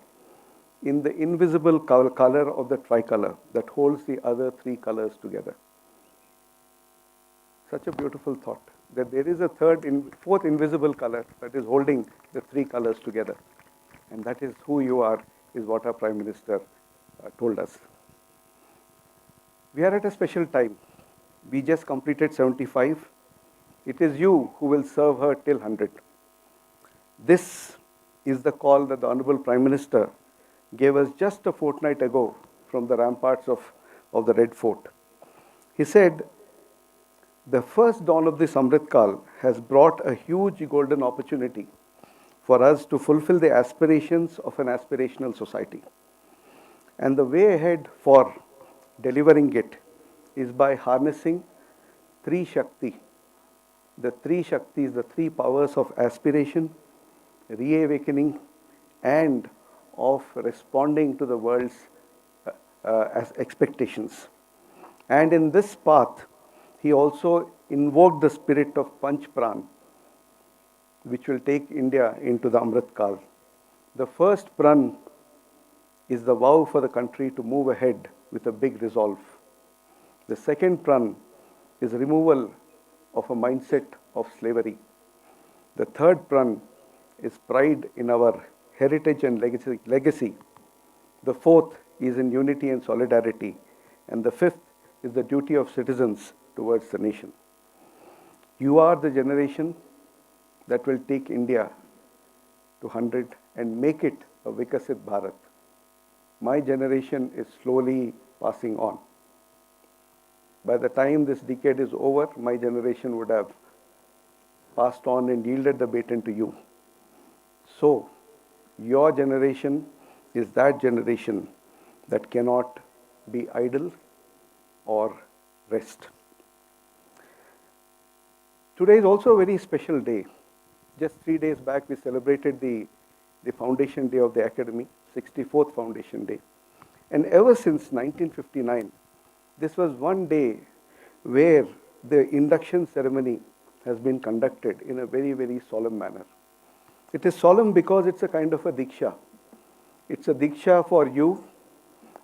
in the invisible color of the tricolor that holds the other three colors together. Such a beautiful thought, that there is a fourth invisible color that is holding the three colors together. And that is who you are, is what our Prime Minister told us. We are at a special time. We just completed 75. It is you who will serve her till 100. This is the call that the Honorable Prime Minister gave us just a fortnight ago from the ramparts of the Red Fort. He said, the first dawn of this Amrit Kal has brought a huge golden opportunity for us to fulfill the aspirations of an aspirational society. And the way ahead for delivering it is by harnessing three Shakti. The three Shaktis, the three powers of aspiration, reawakening, and of responding to the world's as expectations. And in this path, he also invoked the spirit of Panch Pran, which will take India into the Amrit Kal. The first Pran is the vow for the country to move ahead with a big resolve. The second Pran is removal of a mindset of slavery. The third Pran is pride in our heritage and legacy. The fourth is in unity and solidarity. And the fifth is the duty of citizens towards the nation. You are the generation that will take India to 100 and make it a Vikasit Bharat. My generation is slowly passing on. By the time this decade is over, my generation would have passed on and yielded the baton to you. So, your generation is that generation that cannot be idle or rest. Today is also a very special day. Just 3 days back, we celebrated the foundation day of the Academy, 64th foundation day. And ever since 1959, this was one day where the induction ceremony has been conducted in a very, very solemn manner. It is solemn because it's a kind of a diksha. It's a diksha for you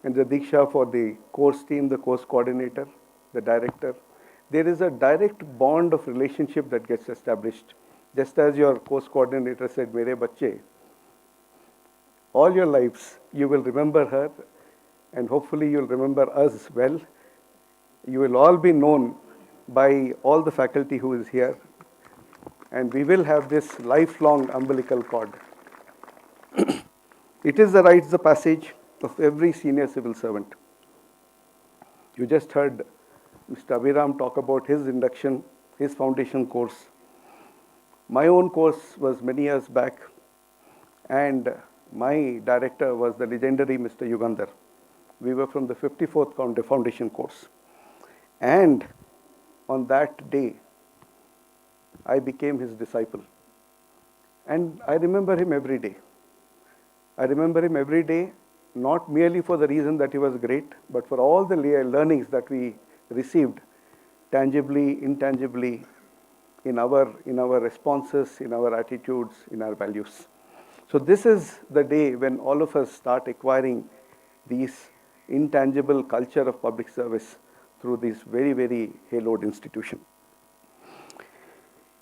and the diksha for the course team, the course coordinator, the director. There is a direct bond of relationship that gets established. Just as your course coordinator said, Mere Bacche, all your lives you will remember her, and hopefully you'll remember us well. You will all be known by all the faculty who is here, and we will have this lifelong umbilical cord. It is the rites of passage of every senior civil servant. You just heard Mr. Abhiram talk about his induction, his foundation course. My own course was many years back, and my director was the legendary Mr. Yugandhar. We were from the 54th foundation course. And on that day, I became his disciple. And I remember him every day. I remember him every day, not merely for the reason that he was great, but for all the learnings that we received tangibly, intangibly, in our responses, in our attitudes, in our values. So this is the day when all of us start acquiring these intangible culture of public service through this very, very haloed institution.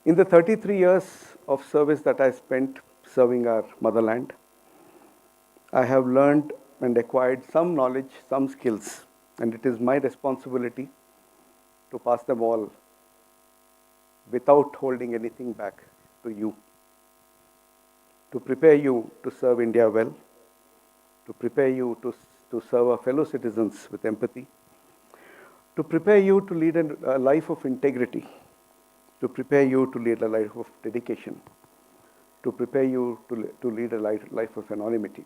In the 33 years of service that I spent serving our motherland, I have learned and acquired some knowledge, some skills, and it is my responsibility to pass them all without holding anything back to you, to prepare you to serve India well, to prepare you to serve our fellow citizens with empathy, to prepare you to lead a life of integrity, to prepare you to lead a life of dedication, to prepare you to lead a life of anonymity.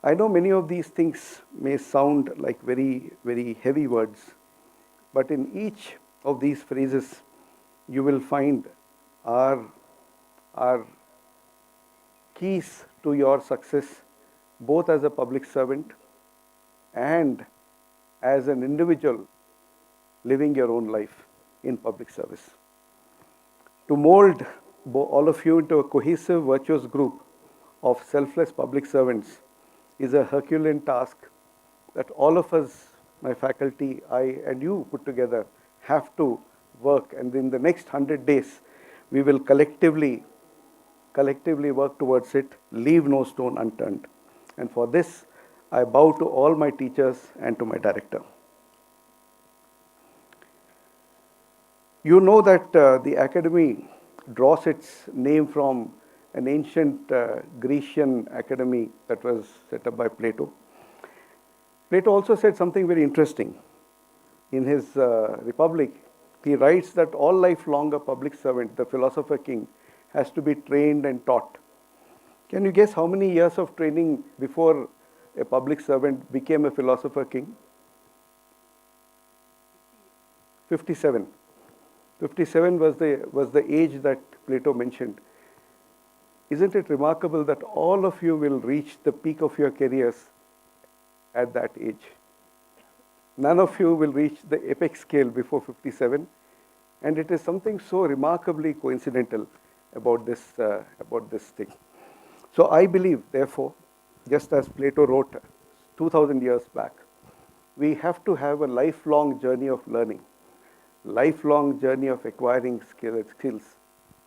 I know many of these things may sound like very, very heavy words, but in each of these phrases, you will find our keys to your success, both as a public servant and as an individual living your own life in public service. To mold all of you into a cohesive, virtuous group of selfless public servants is a Herculean task that all of us, my faculty, I and you put together, have to work. And in the next 100 days, we will collectively work towards it, leave no stone unturned. And for this, I bow to all my teachers and to my director. You know that the academy draws its name from an ancient Grecian academy that was set up by Plato. Plato also said something very interesting. In his Republic, he writes that all life long a public servant, the philosopher king, has to be trained and taught. Can you guess how many years of training before a public servant became a philosopher king? 57. 57 was the age that Plato mentioned. Isn't it remarkable that all of you will reach the peak of your careers at that age? None of you will reach the apex scale before 57, and it is something so remarkably coincidental about this thing. So I believe, therefore, just as Plato wrote 2,000 years back, we have to have a lifelong journey of learning, lifelong journey of acquiring skills,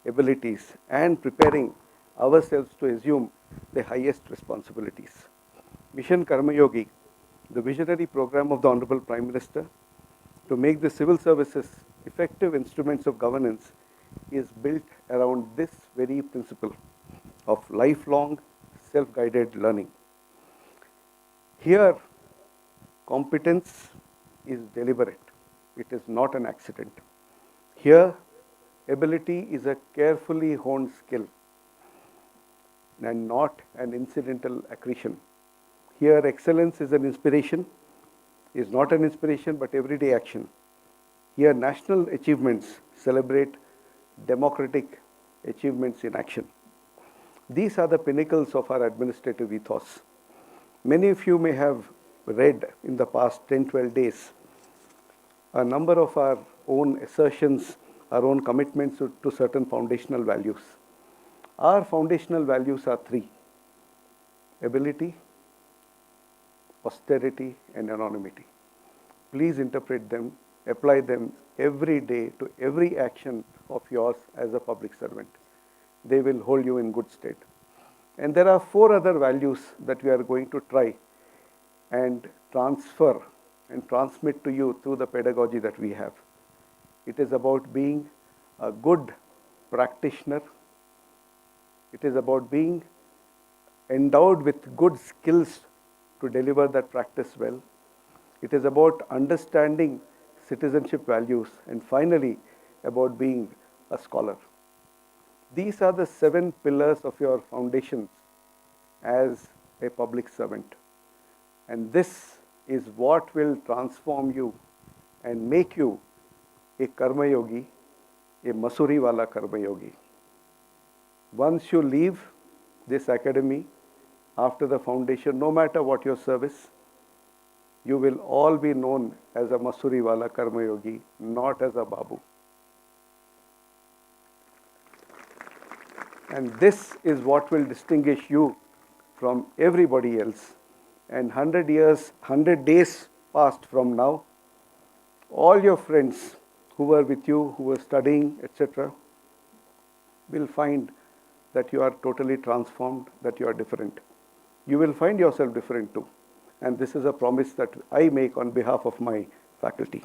abilities, and preparing ourselves to assume the highest responsibilities. Mission Karma Yogi, the visionary program of the Honorable Prime Minister to make the civil services effective instruments of governance, is built around this very principle of lifelong self-guided learning. Here, competence is deliberate. It is not an accident. Here, ability is a carefully honed skill and not an incidental accretion. Here, excellence is an inspiration, is not an inspiration but everyday action. Here, national achievements celebrate democratic achievements in action. These are the pinnacles of our administrative ethos. Many of you may have read in the past 10-12 days a number of our own assertions, our own commitments to certain foundational values. Our foundational values are three: ability, austerity, and anonymity. Please interpret them, apply them every day to every action of yours as a public servant. They will hold you in good stead. And there are four other values that we are going to try and transfer and transmit to you through the pedagogy that we have. It is about being a good practitioner. It is about being endowed with good skills to deliver that practice well. It is about understanding citizenship values, and finally, about being a scholar. These are the 7 pillars of your foundations as a public servant. And this is what will transform you and make you a karma yogi, a Masuri wala karma yogi. Once you leave this academy, after the foundation, no matter what your service, you will all be known as a Masuri wala karma yogi, not as a Babu. And this is what will distinguish you from everybody else. And 100 days past from now, all your friends who were with you, who were studying, etc., will find that you are totally transformed, that you are different. You will find yourself different too. And this is a promise that I make on behalf of my faculty.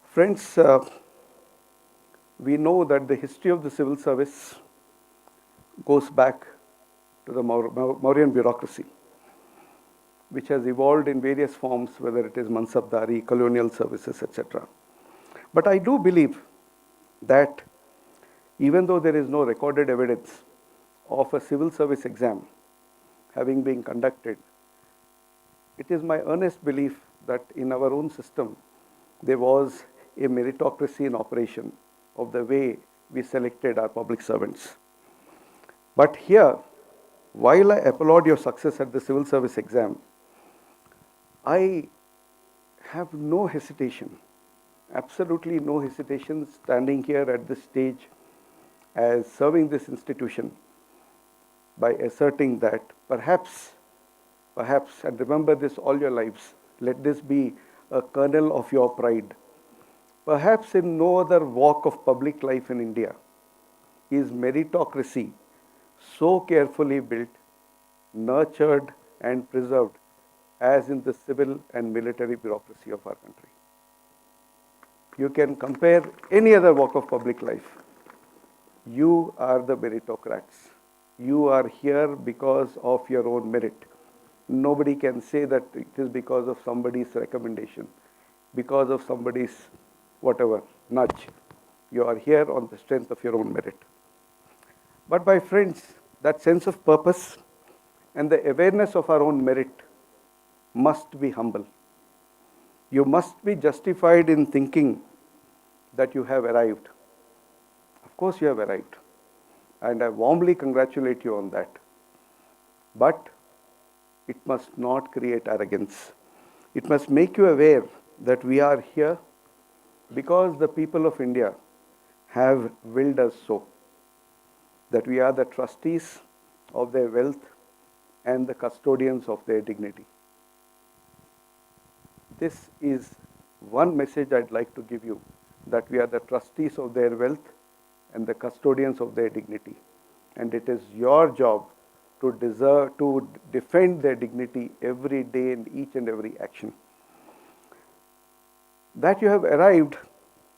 Friends, we know that the history of the civil service goes back to the Mauryan bureaucracy, which has evolved in various forms, whether it is Mansabdari, colonial services, etc. But I do believe that even though there is no recorded evidence of a civil service exam having been conducted, it is my earnest belief that in our own system, there was a meritocracy in operation of the way we selected our public servants. But here, while I applaud your success at the civil service exam, I have no hesitation, absolutely no hesitation standing here at this stage as serving this institution by asserting that perhaps, and remember this all your lives, let this be a kernel of your pride. Perhaps in no other walk of public life in India is meritocracy so carefully built, nurtured, and preserved as in the civil and military bureaucracy of our country. You can compare any other walk of public life. You are the meritocrats. You are here because of your own merit. Nobody can say that it is because of somebody's recommendation, because of somebody's whatever, nudge. You are here on the strength of your own merit. But my friends, that sense of purpose and the awareness of our own merit must be humble. You must be justified in thinking that you have arrived. Of course you have arrived, and I warmly congratulate you on that. But it must not create arrogance. It must make you aware that we are here because the people of India have willed us so, that we are the trustees of their wealth and the custodians of their dignity. This is one message I'd like to give you, that we are the trustees of their wealth and the custodians of their dignity. And it is your job to defend their dignity every day in each and every action. That you have arrived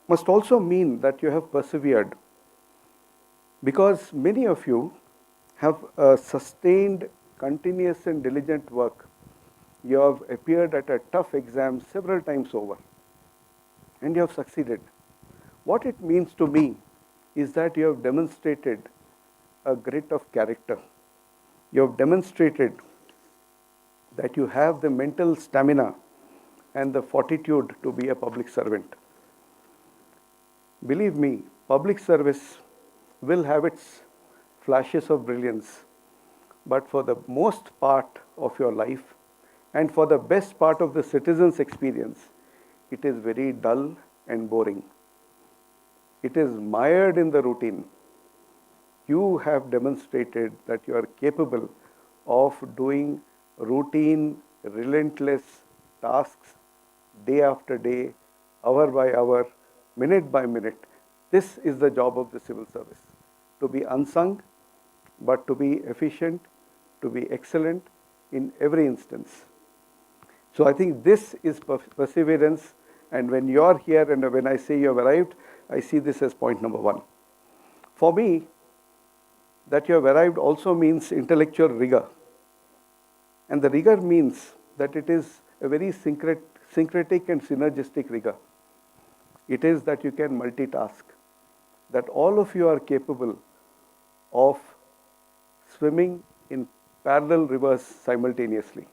must also mean that you have persevered, because many of you have sustained continuous and diligent work. You have appeared at a tough exam several times over, and you have succeeded. What it means to me is that you have demonstrated a grit of character. You have demonstrated that you have the mental stamina and the fortitude to be a public servant. Believe me, public service will have its flashes of brilliance, but for the most part of your life and for the best part of the citizen's experience, it is very dull and boring. It is mired in the routine. You have demonstrated that you are capable of doing routine, relentless tasks day after day, hour by hour, minute by minute. This is the job of the civil service, to be unsung, but to be efficient, to be excellent in every instance. So I think this is perseverance, and when you are here and when I say you have arrived, I see this as point number one. For me, that you have arrived also means intellectual rigor. And the rigor means that it is a very syncretic and synergistic rigor. It is that you can multitask, that all of you are capable of swimming in parallel rivers simultaneously.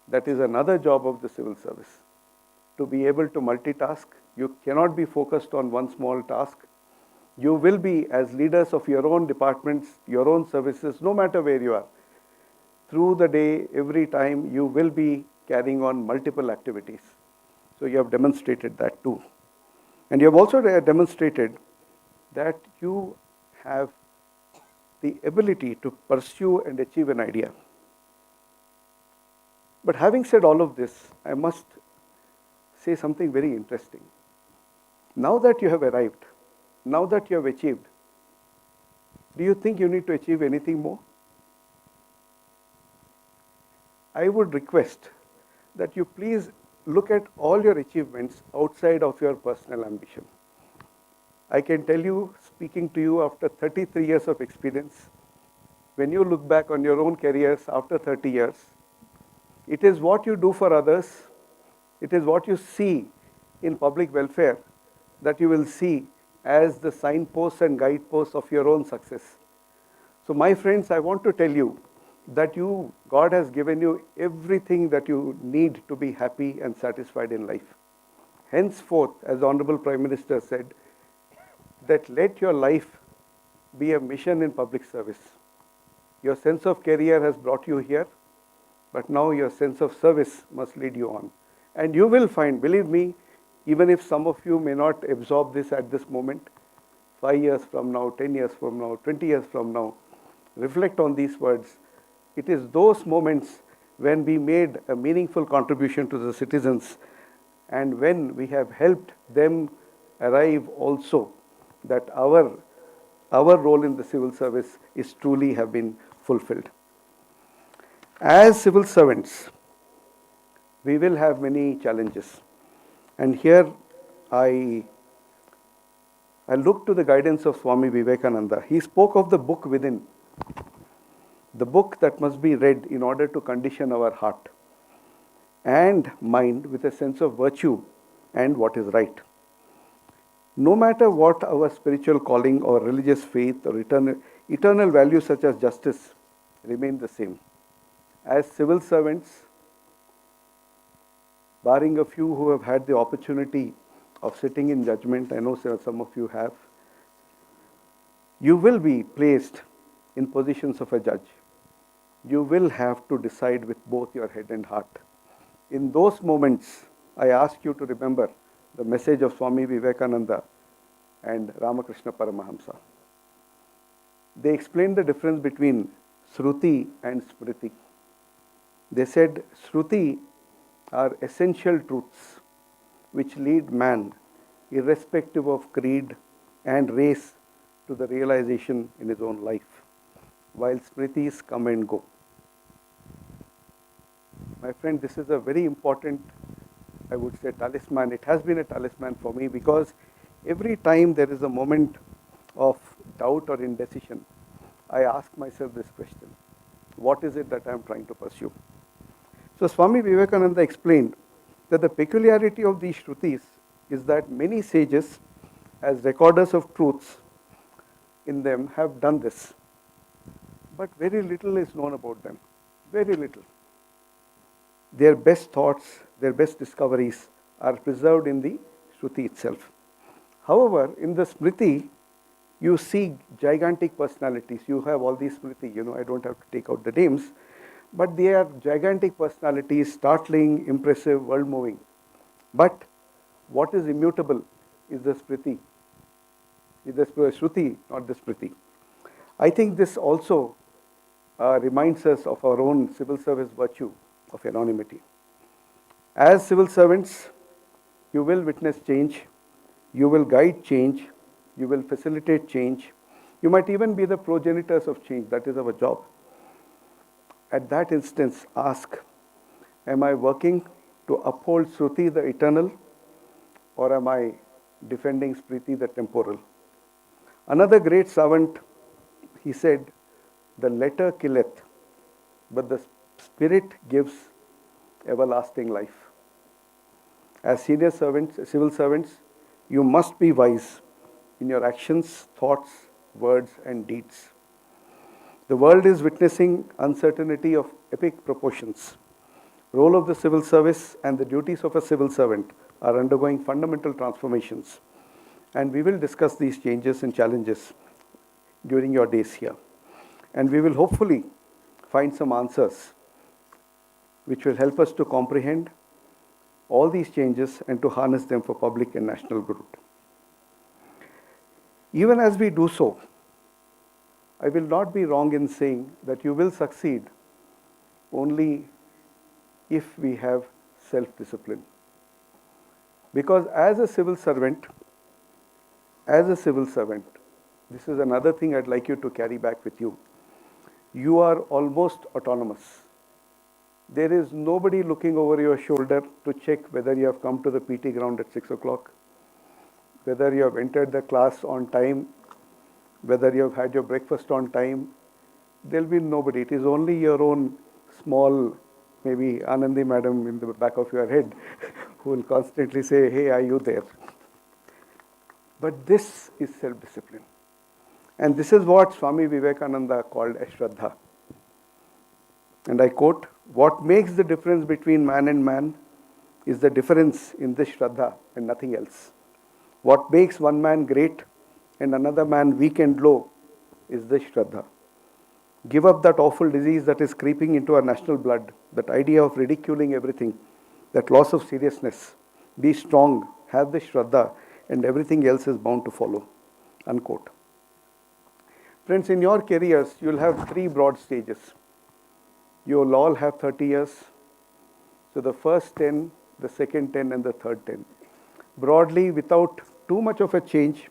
That is another job of the civil service. To be able to multitask, you cannot be focused on one small task. You will be, as leaders of your own departments, your own services, no matter where you are, through the day, every time, you will be carrying on multiple activities. So you have demonstrated that too. And you have also demonstrated that you have the ability to pursue and achieve an idea. But having said all of this, I must say something very interesting. Now that you have arrived, now that you have achieved, do you think you need to achieve anything more? I would request that you please look at all your achievements outside of your personal ambition. I can tell you, speaking to you after 33 years of experience, when you look back on your own careers after 30 years, it is what you do for others, it is what you see in public welfare that you will see as the signposts and guideposts of your own success. So my friends, I want to tell you that God has given you everything that you need to be happy and satisfied in life. Henceforth, as the Honorable Prime Minister said, that let your life be a mission in public service. Your sense of career has brought you here, but now your sense of service must lead you on. And you will find, believe me, even if some of you may not absorb this at this moment, 5 years from now, 10 years from now, 20 years from now, reflect on these words. It is those moments when we made a meaningful contribution to the citizens and when we have helped them arrive also that our role in the civil service is truly have been fulfilled. As civil servants, we will have many challenges. And here I look to the guidance of Swami Vivekananda. He spoke of the book within, the book that must be read in order to condition our heart and mind with a sense of virtue and what is right. No matter what our spiritual calling or religious faith or eternal values such as justice remain the same. As civil servants, barring a few who have had the opportunity of sitting in judgment, I know some of you have, you will be placed in positions of a judge. You will have to decide with both your head and heart. In those moments, I ask you to remember the message of Swami Vivekananda and Ramakrishna Paramahamsa. They explained the difference between Shruti and Smriti. They said Shruti are essential truths which lead man, irrespective of creed and race, to the realization in his own life, while Smritis come and go. My friend, this is a very important, I would say, talisman. It has been a talisman for me because every time there is a moment of doubt or indecision, I ask myself this question: what is it that I am trying to pursue? So Swami Vivekananda explained that the peculiarity of these Shrutis is that many sages, as recorders of truths in them, have done this. But very little is known about them. Very little. Their best thoughts, their best discoveries are preserved in the Shruti itself. However, in the Smriti, you see gigantic personalities. You have all these Smriti, I don't have to take out the names, but they are gigantic personalities, startling, impressive, world-moving. But what is immutable is the Smriti, is the Shruti, not the Smriti. I think this also reminds us of our own civil service virtue of anonymity. As civil servants, you will witness change, you will guide change, you will facilitate change, you might even be the progenitors of change. That is our job. At that instance, ask, am I working to uphold Shruti, the eternal, or am I defending Smriti, the temporal? Another great savant, he said, the letter killeth, but the spirit gives everlasting life. As senior servants, civil servants, you must be wise in your actions, thoughts, words, and deeds. The world is witnessing uncertainty of epic proportions. Role of the civil service and the duties of a civil servant are undergoing fundamental transformations. And we will discuss these changes and challenges during your days here. And we will hopefully find some answers which will help us to comprehend all these changes and to harness them for public and national good. Even as we do so, I will not be wrong in saying that you will succeed only if we have self-discipline. Because as a civil servant, this is another thing I'd like you to carry back with you. You are almost autonomous. There is nobody looking over your shoulder to check whether you have come to the PT ground at 6 o'clock, whether you have entered the class on time, whether you have had your breakfast on time. There will be nobody. It is only your own small, maybe Anandi madam in the back of your head who will constantly say, hey, are you there? But this is self-discipline. And this is what Swami Vivekananda called Ashraddha. And I quote, what makes the difference between man and man is the difference in this Shraddha and nothing else. What makes one man great and another man weak and low is this Shraddha. Give up that awful disease that is creeping into our national blood, that idea of ridiculing everything, that loss of seriousness. Be strong, have this Shraddha, and everything else is bound to follow. Unquote. Friends, in your careers, you will have 3 broad stages. You will all have 30 years. So the first 10, the second 10, and the third 10. Broadly, without too much of a change,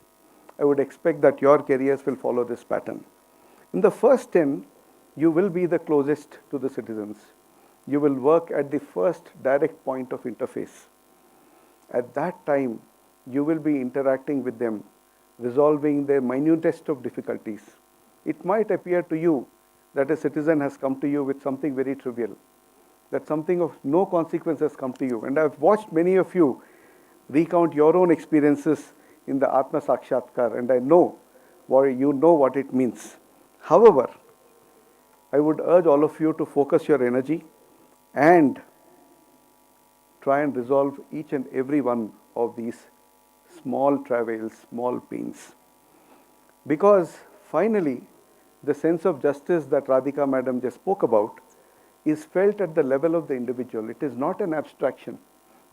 I would expect that your careers will follow this pattern. In the first 10, you will be the closest to the citizens. you will work at the first direct point of interface. At that time, you will be interacting with them, resolving their minutest of difficulties. It might appear to you that a citizen has come to you with something very trivial, that something of no consequence has come to you. And I've watched many of you recount your own experiences in the Atma Sakshatkar, and I know what it means. However, I would urge all of you to focus your energy and try and resolve each and every one of these small travails, small pains. Because finally, the sense of justice that Radhika Madam just spoke about is felt at the level of the individual. It is not an abstraction.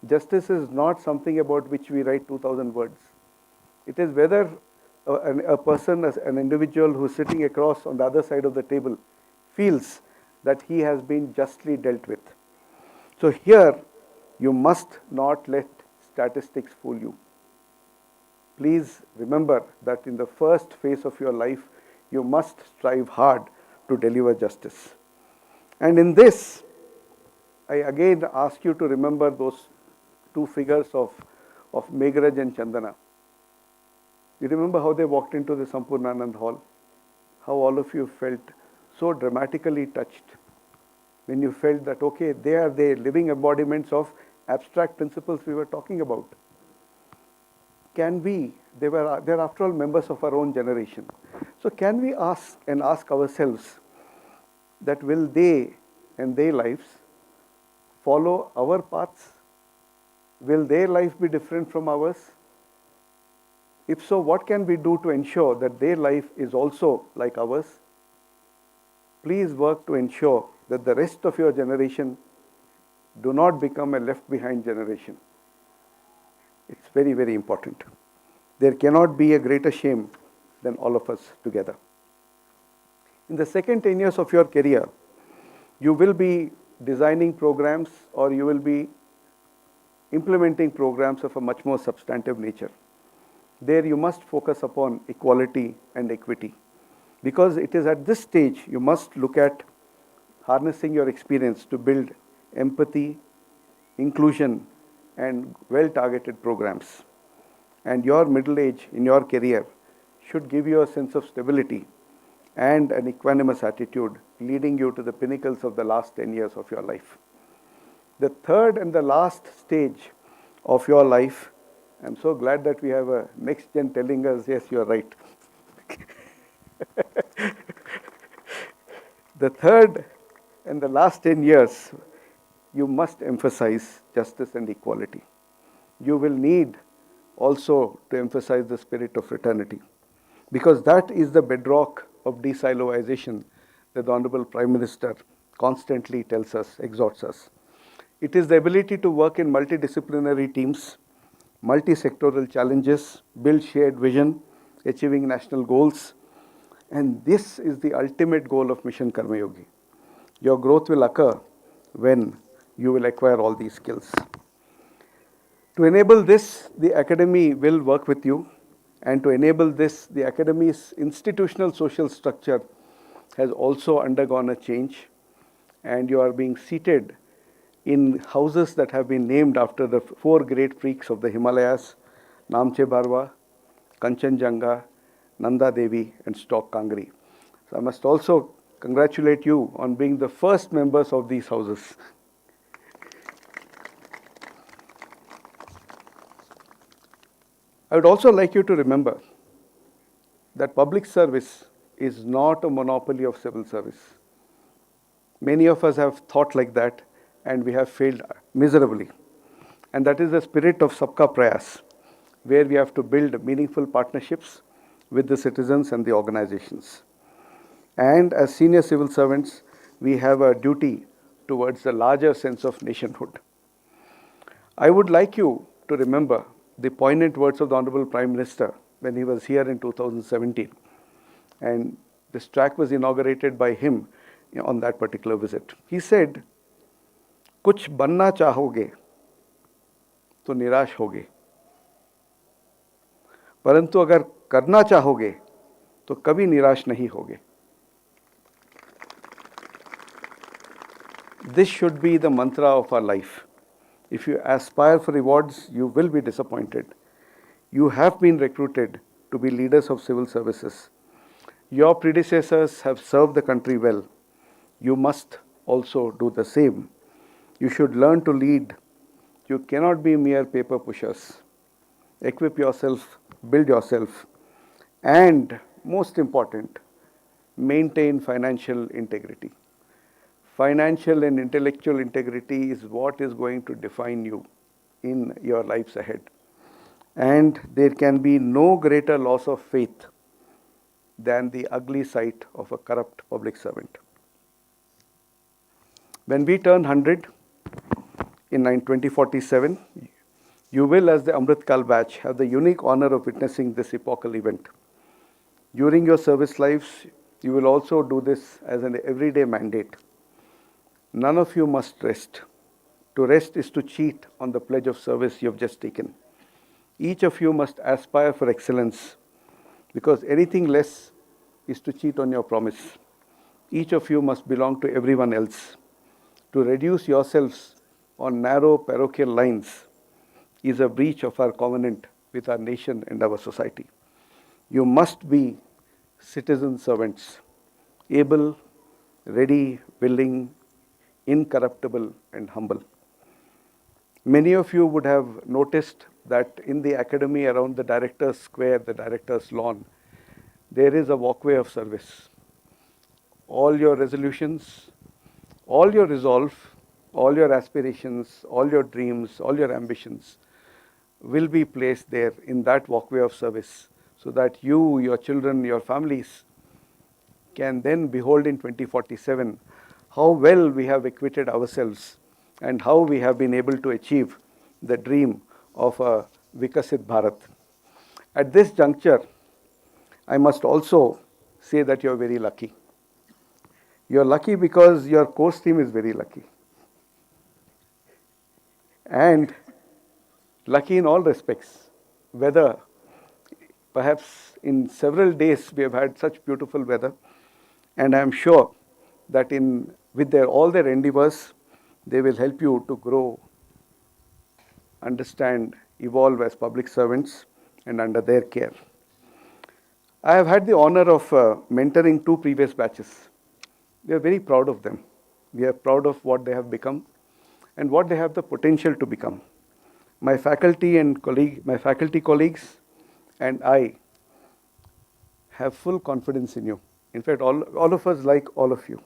Justice is not something about which we write 2,000 words. It is whether a person, an individual who is sitting across on the other side of the table feels that he has been justly dealt with. So here, you must not let statistics fool you. Please remember that in the first phase of your life, you must strive hard to deliver justice. And in this, I again ask you to remember those two figures of Meghraj and Chandana. You remember how they walked into the Sampurnanand hall? How all of you felt so dramatically touched when you felt that, okay, they are the living embodiments of abstract principles we were talking about. They're after all members of our own generation. So can we ask ourselves that will they and their lives follow our paths? Will their life be different from ours? If so, what can we do to ensure that their life is also like ours? Please work to ensure that the rest of your generation do not become a left behind generation. It's very, very important. There cannot be a greater shame than all of us together. In the second 10 years of your career, you will be designing programs or you will be implementing programs of a much more substantive nature. There you must focus upon equality and equity, because it is at this stage you must look at harnessing your experience to build empathy, inclusion, and well-targeted programs. And your middle age in your career should give you a sense of stability and an equanimous attitude, leading you to the pinnacles of the last 10 years of your life. The third and the last stage of your life, I'm so glad that we have a next gen telling us, yes, you're right. The third and the last 10 years, you must emphasize justice and equality. You will need also to emphasize the spirit of fraternity, because that is the bedrock of de-siloization that the Honorable Prime Minister constantly tells us, exhorts us. It is the ability to work in multidisciplinary teams, multi-sectoral challenges, build shared vision, achieving national goals. And this is the ultimate goal of Mission Karma Yogi. Your growth will occur when you will acquire all these skills. To enable this, the Academy will work with you. And to enable this, the Academy's institutional social structure has also undergone a change. And you are being seated in houses that have been named after the 4 great peaks of the Himalayas: Namche Barwa, Kanchenjunga, Nanda Devi, and Stock Kangri. So I must also congratulate you on being the first members of these houses. I would also like you to remember that public service is not a monopoly of civil service. Many of us have thought like that, and we have failed miserably. And that is the spirit of Sabka Prayas, where we have to build meaningful partnerships with the citizens and the organizations. And as senior civil servants, we have a duty towards the larger sense of nationhood. I would like you to remember the poignant words of the Honorable Prime Minister when he was here in 2017. And this track was inaugurated by him on that particular visit. He said, "कुछ बनना चाहोगे तो निराश होगे, परंतु अगर करना चाहोगे तो कभी निराश नहीं होगे." This should be the mantra of our life. If you aspire for rewards, you will be disappointed. You have been recruited to be leaders of civil services. Your predecessors have served the country well. You must also do the same. You should learn to lead. You cannot be mere paper pushers. Equip yourself, build yourself, and most important, maintain financial integrity. Financial and intellectual integrity is what is going to define you in your lives ahead. And there can be no greater loss of faith than the ugly sight of a corrupt public servant. When we turn 100 in 2047, you will, as the Amrit Kal batch, have the unique honor of witnessing this epochal event. During your service lives, you will also do this as an everyday mandate. None of you must rest. To rest is to cheat on the pledge of service you have just taken. Each of you must aspire for excellence, because anything less is to cheat on your promise. Each of you must belong to everyone else. To reduce yourselves on narrow parochial lines is a breach of our covenant with our nation and our society. You must be citizen servants, able, ready, willing, incorruptible, and humble. Many of you would have noticed that in the academy around the director's square, the director's lawn, there is a walkway of service. All your resolutions, all your resolve, all your aspirations, all your dreams, all your ambitions will be placed there in that walkway of service, so that you, your children, your families can then behold in 2047 how well we have acquitted ourselves and how we have been able to achieve the dream of a Vikasit Bharat. At this juncture, I must also say that you're very lucky. You're lucky because your course team is very lucky. And lucky in all respects. Weather, perhaps in several days we have had such beautiful weather, and I am sure that with all their endeavors, they will help you to grow, understand, evolve as public servants and under their care. I have had the honor of mentoring 2 previous batches. We are very proud of them. We are proud of what they have become and what they have the potential to become. My faculty colleagues and I have full confidence in you. In fact, all of us like all of you.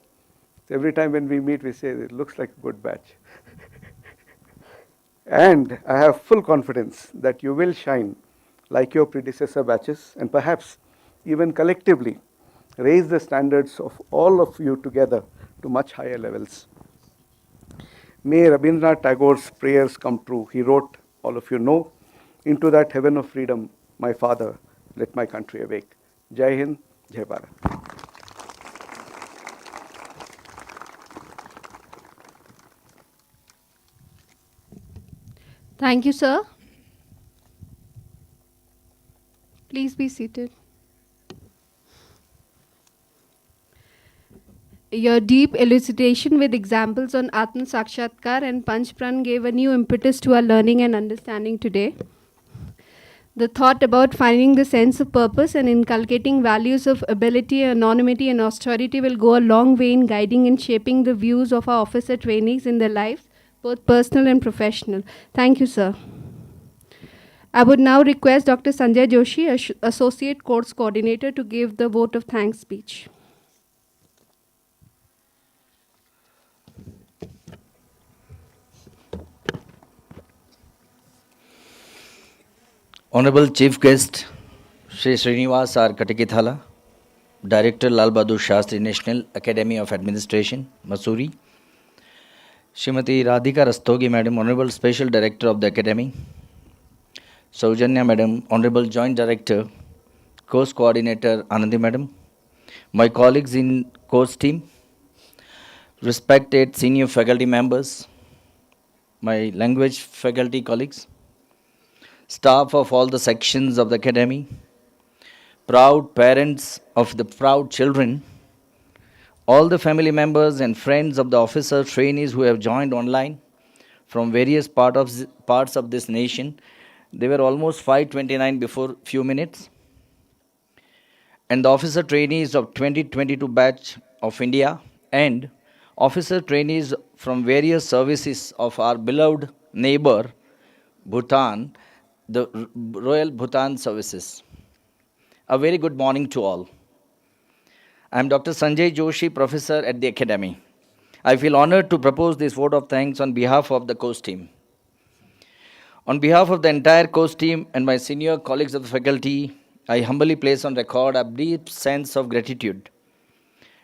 Every time when we meet, we say, it looks like a good batch. And I have full confidence that you will shine like your predecessor batches, and perhaps even collectively raise the standards of all of you together to much higher levels. May Rabindranath Tagore's prayers come true. He wrote, all of you know, into that heaven of freedom, my father, let my country awake. Jai Hind, Jai Bharat. Thank you, sir. Please be seated. Your deep elucidation with examples on Atma Sakshatkar and Panchpran gave a new impetus to our learning and understanding today. The thought about finding the sense of purpose and inculcating values of ability, anonymity, and austerity will go a long way in guiding and shaping the views of our officer trainees in their lives, both personal and professional. Thank you, sir. I would now request Dr. Sanjay Joshi, Associate Course Coordinator, to give the vote of thanks speech. Honorable Chief Guest, Shri Srinivas R. Katikithala, Director Lal Bahadur Shastri National Academy of Administration, Mussoorie, Srimati Radhika Rastogi Madam, Honorable Special Director of the Academy, Saujanya Madam, Honorable Joint Director, Course Coordinator Anandi Madam, my colleagues in course team, respected senior faculty members, my language faculty colleagues, staff of all the sections of the academy, proud parents of the proud children, all the family members and friends of the officer trainees who have joined online from various parts of this nation. They were almost 529 before few minutes. And the officer trainees of 2022 batch of India and officer trainees from various services of our beloved neighbor, Bhutan, the Royal Bhutan Services. A very good morning to all. I am Dr. Sanjay Joshi, professor at the Academy. I feel honored to propose this vote of thanks on behalf of the course team. On behalf of the entire course team and my senior colleagues of the faculty, I humbly place on record a deep sense of gratitude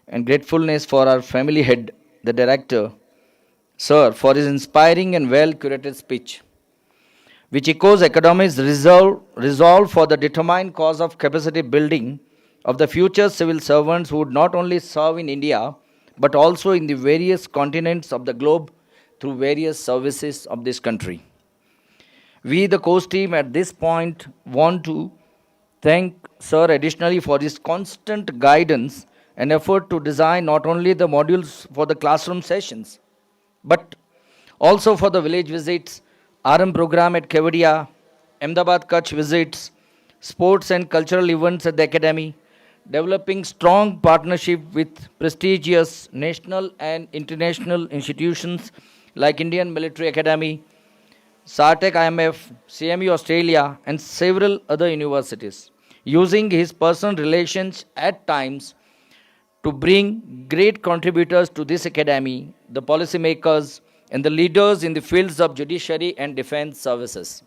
and gratefulness for our family head, the director, sir, for his inspiring and well-curated speech, which echoes academy's resolve for the determined cause of capacity building of the future civil servants who would not only serve in India, but also in the various continents of the globe through various services of this country. We, the course team, at this point want to thank Sir additionally for his constant guidance and effort to design not only the modules for the classroom sessions, but also for the village visits, RM program at Kevadia, Ahmedabad Kutch visits, sports and cultural events at the Academy, developing strong partnership with prestigious national and international institutions like Indian Military Academy, SARTEC IMF, CMU Australia, and several other universities, using his personal relations at times to bring great contributors to this academy, the policymakers, and the leaders in the fields of judiciary and defense services.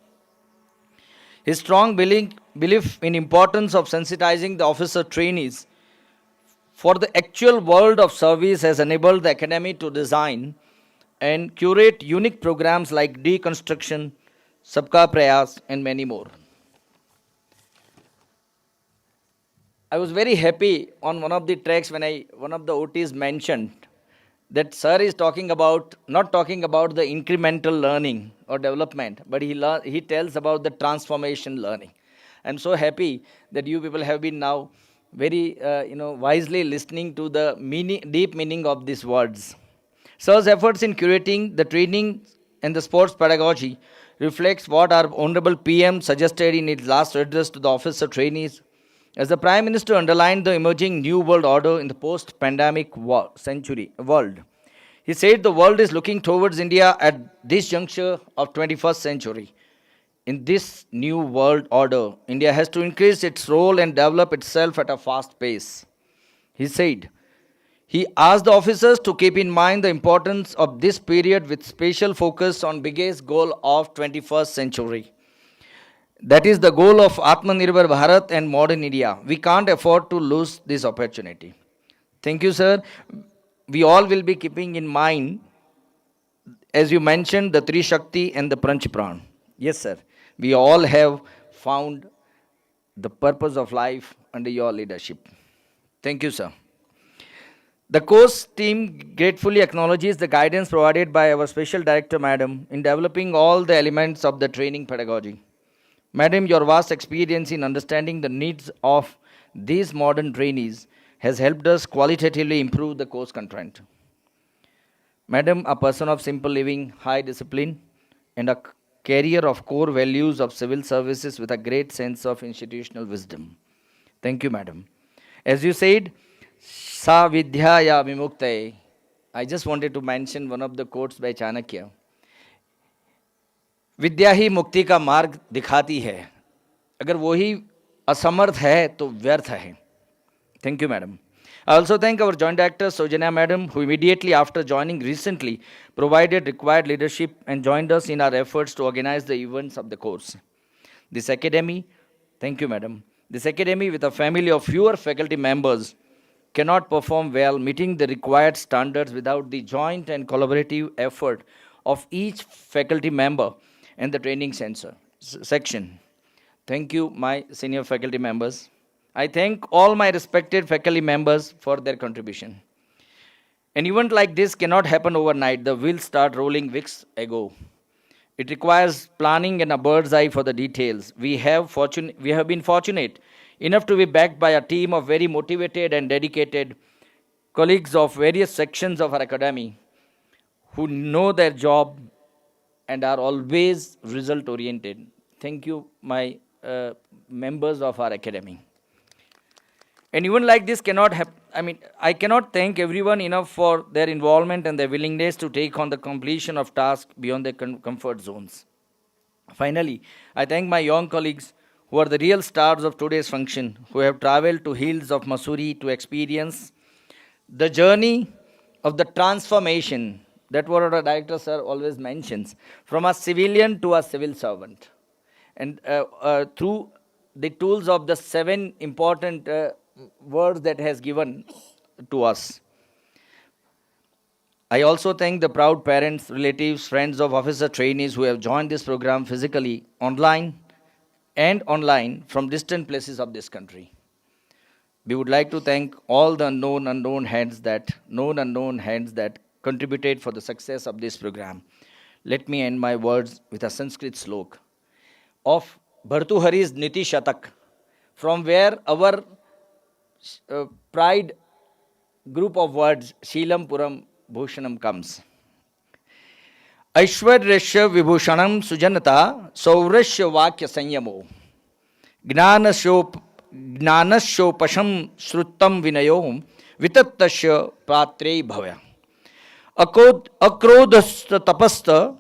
His strong belief in importance of sensitizing the officer trainees for the actual world of service has enabled the academy to design and curate unique programs like Deconstruction, Sabka Prayas, and many more. I was very happy on one of the tracks when one of the OTs mentioned that sir is not talking about the incremental learning or development, but he tells about the transformation learning. I'm so happy that you people have been now very wisely listening to the deep meaning of these words. Sir's efforts in curating the training and the sports pedagogy reflects what our Honorable PM suggested in his last address to the officer trainees. As the Prime Minister underlined the emerging new world order in the post-pandemic world, he said the world is looking towards India at this juncture of 21st century. In this new world order, India has to increase its role and develop itself at a fast pace. He said, he asked the officers to keep in mind the importance of this period with special focus on biggest goal of 21st century. That is the goal of Atmanirbhar Bharat and modern India. We can't afford to lose this opportunity. Thank you, sir. We all will be keeping in mind, as you mentioned, the Tri Shakti and the Panch Pran. Yes, sir. We all have found the purpose of life under your leadership. Thank you, sir. The course team gratefully acknowledges the guidance provided by our Special Director, Madam, in developing all the elements of the training pedagogy. Madam, your vast experience in understanding the needs of these modern trainees has helped us qualitatively improve the course content. Madam, a person of simple living, high discipline, and a carrier of core values of civil services with a great sense of institutional wisdom. Thank you, Madam. As you said, Sa Vidhyaya Vimuktaye, I just wanted to mention one of the quotes by Chanakya. विद्या ही मुक्ति का मार्ग दिखाती है, अगर वो ही असमर्थ है तो व्यर्थ है. Thank you, madam. I also thank our joint director Sojanya madam, who immediately after joining recently provided required leadership and joined us in our efforts to organize the events of the course. This academy, thank you, madam. This academy with a family of fewer faculty members cannot perform well meeting the required standards without the joint and collaborative effort of each faculty member and the training section. Thank you, my senior faculty members. I thank all my respected faculty members for their contribution. An event like this cannot happen overnight. The wheels start rolling weeks ago. It requires planning and a bird's eye for the details. We have been fortunate enough to be backed by a team of very motivated and dedicated colleagues of various sections of our academy who know their job and are always result oriented. Thank you, my members of our academy. And even like this cannot happen. I cannot thank everyone enough for their involvement and their willingness to take on the completion of tasks beyond their comfort zones. Finally, I thank my young colleagues who are the real stars of today's function, who have traveled to hills of Mussoorie to experience the journey of the transformation that what our director sir always mentions, from a civilian to a civil servant. And through the tools of the 7 important words that has given to us. I also thank the proud parents, relatives, friends of officer trainees who have joined this program physically, online from distant places of this country. We would like to thank all the unknown hands that contributed for the success of this program. Let me end my words with a Sanskrit slok of Bhartuhari's Niti Shatak, from where our pride group of words, Sheelam Puram Bhushanam comes. Aishwaryasya Vibhushanam Sujanata Saurasya Vakya Sanyamo Gnanasyopasham Shruttam Vinayom Vitattasya Pratre Bhavya Akrodhasta Tapasta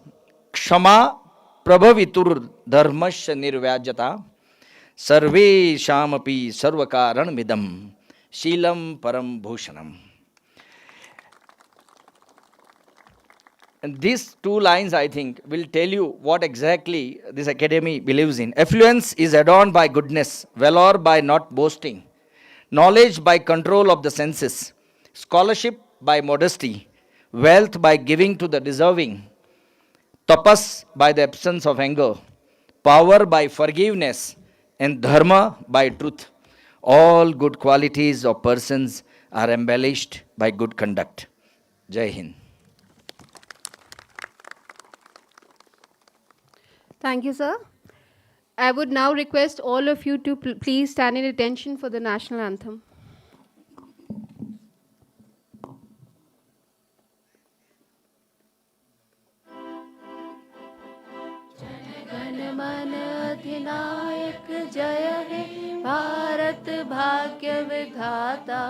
Kshama Prabhavitur Dharmasya Nirvyajata Sarve Shamapi Sarvakaran Midam Sheelam Param Bhushanam. And these 2 lines, I think, will tell you what exactly this academy believes in. Affluence is adorned by goodness, valor by not boasting, knowledge by control of the senses, scholarship by modesty, wealth by giving to the deserving, tapas by the absence of anger, power by forgiveness, and dharma by truth. All good qualities of persons are embellished by good conduct. Jai Hind. Thank you, sir. I would now request all of you to please stand in attention for the national anthem. जन मन अधिनायक जय हे भारत भाग्य विधाता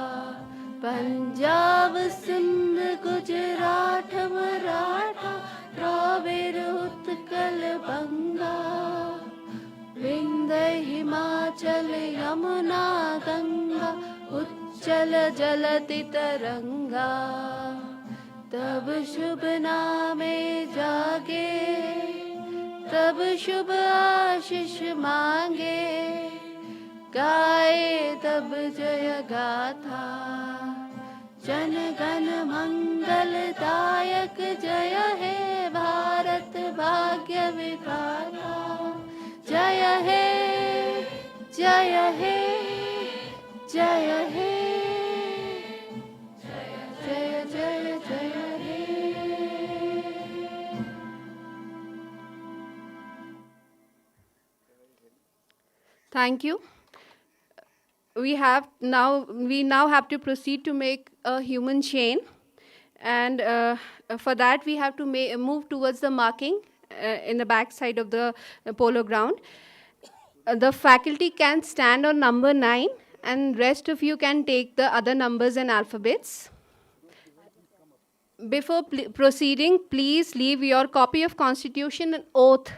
पंजाब सिंध गुजरात मराठा द्रविड़ उत्कल बंगा विंध्य हिमाचल यमुना गंगा उच्चल जलति तरंगा तब शुभ नामे जागे तब शुभ आशीष मांगे गाए तब जय गाथा जन गण मंगलदायक जय हे भारत भाग्य विधाता जय हे जय हे जय हे जय जय जय हे. Thank you. We now have to proceed to make a human chain, and for that we have to move towards the marking in the back side of the polo ground. The faculty can stand on number 9, and rest of you can take the other numbers and alphabets. Before proceeding, please leave your copy of Constitution and oath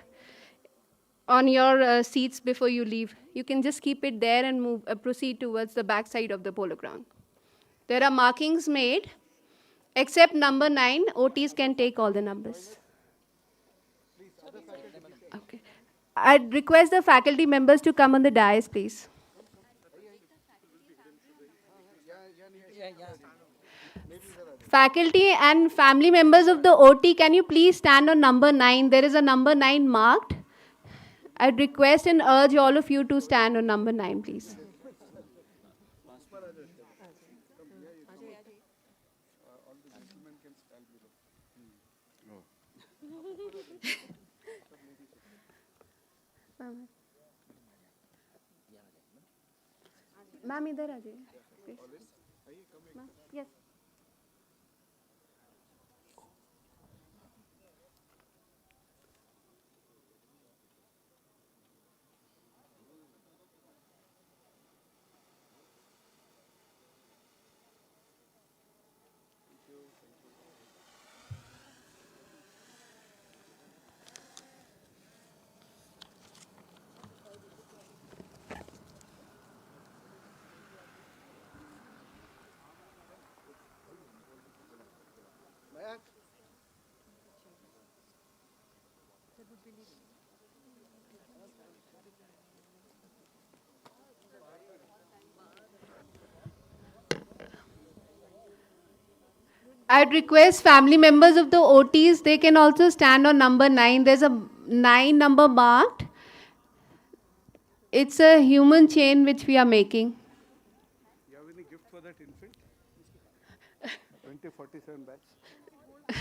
on your seats before you leave. You can just keep it there and proceed towards the back side of the polo ground. There are markings made. Except number 9, OTs can take all the numbers. Okay. I'd request the faculty members to come on the dais, please. Faculty and family members of the OT, can you please stand on number 9? There is a number 9 marked. I'd request and urge all of you to stand on number 9, please. Ma'am, idhar aa jaiye. Yes. I'd request family members of the OTs, they can also stand on number 9. There's a 9 number marked. It's a human chain which we are making. You have any gift for that infant? 2047 batch.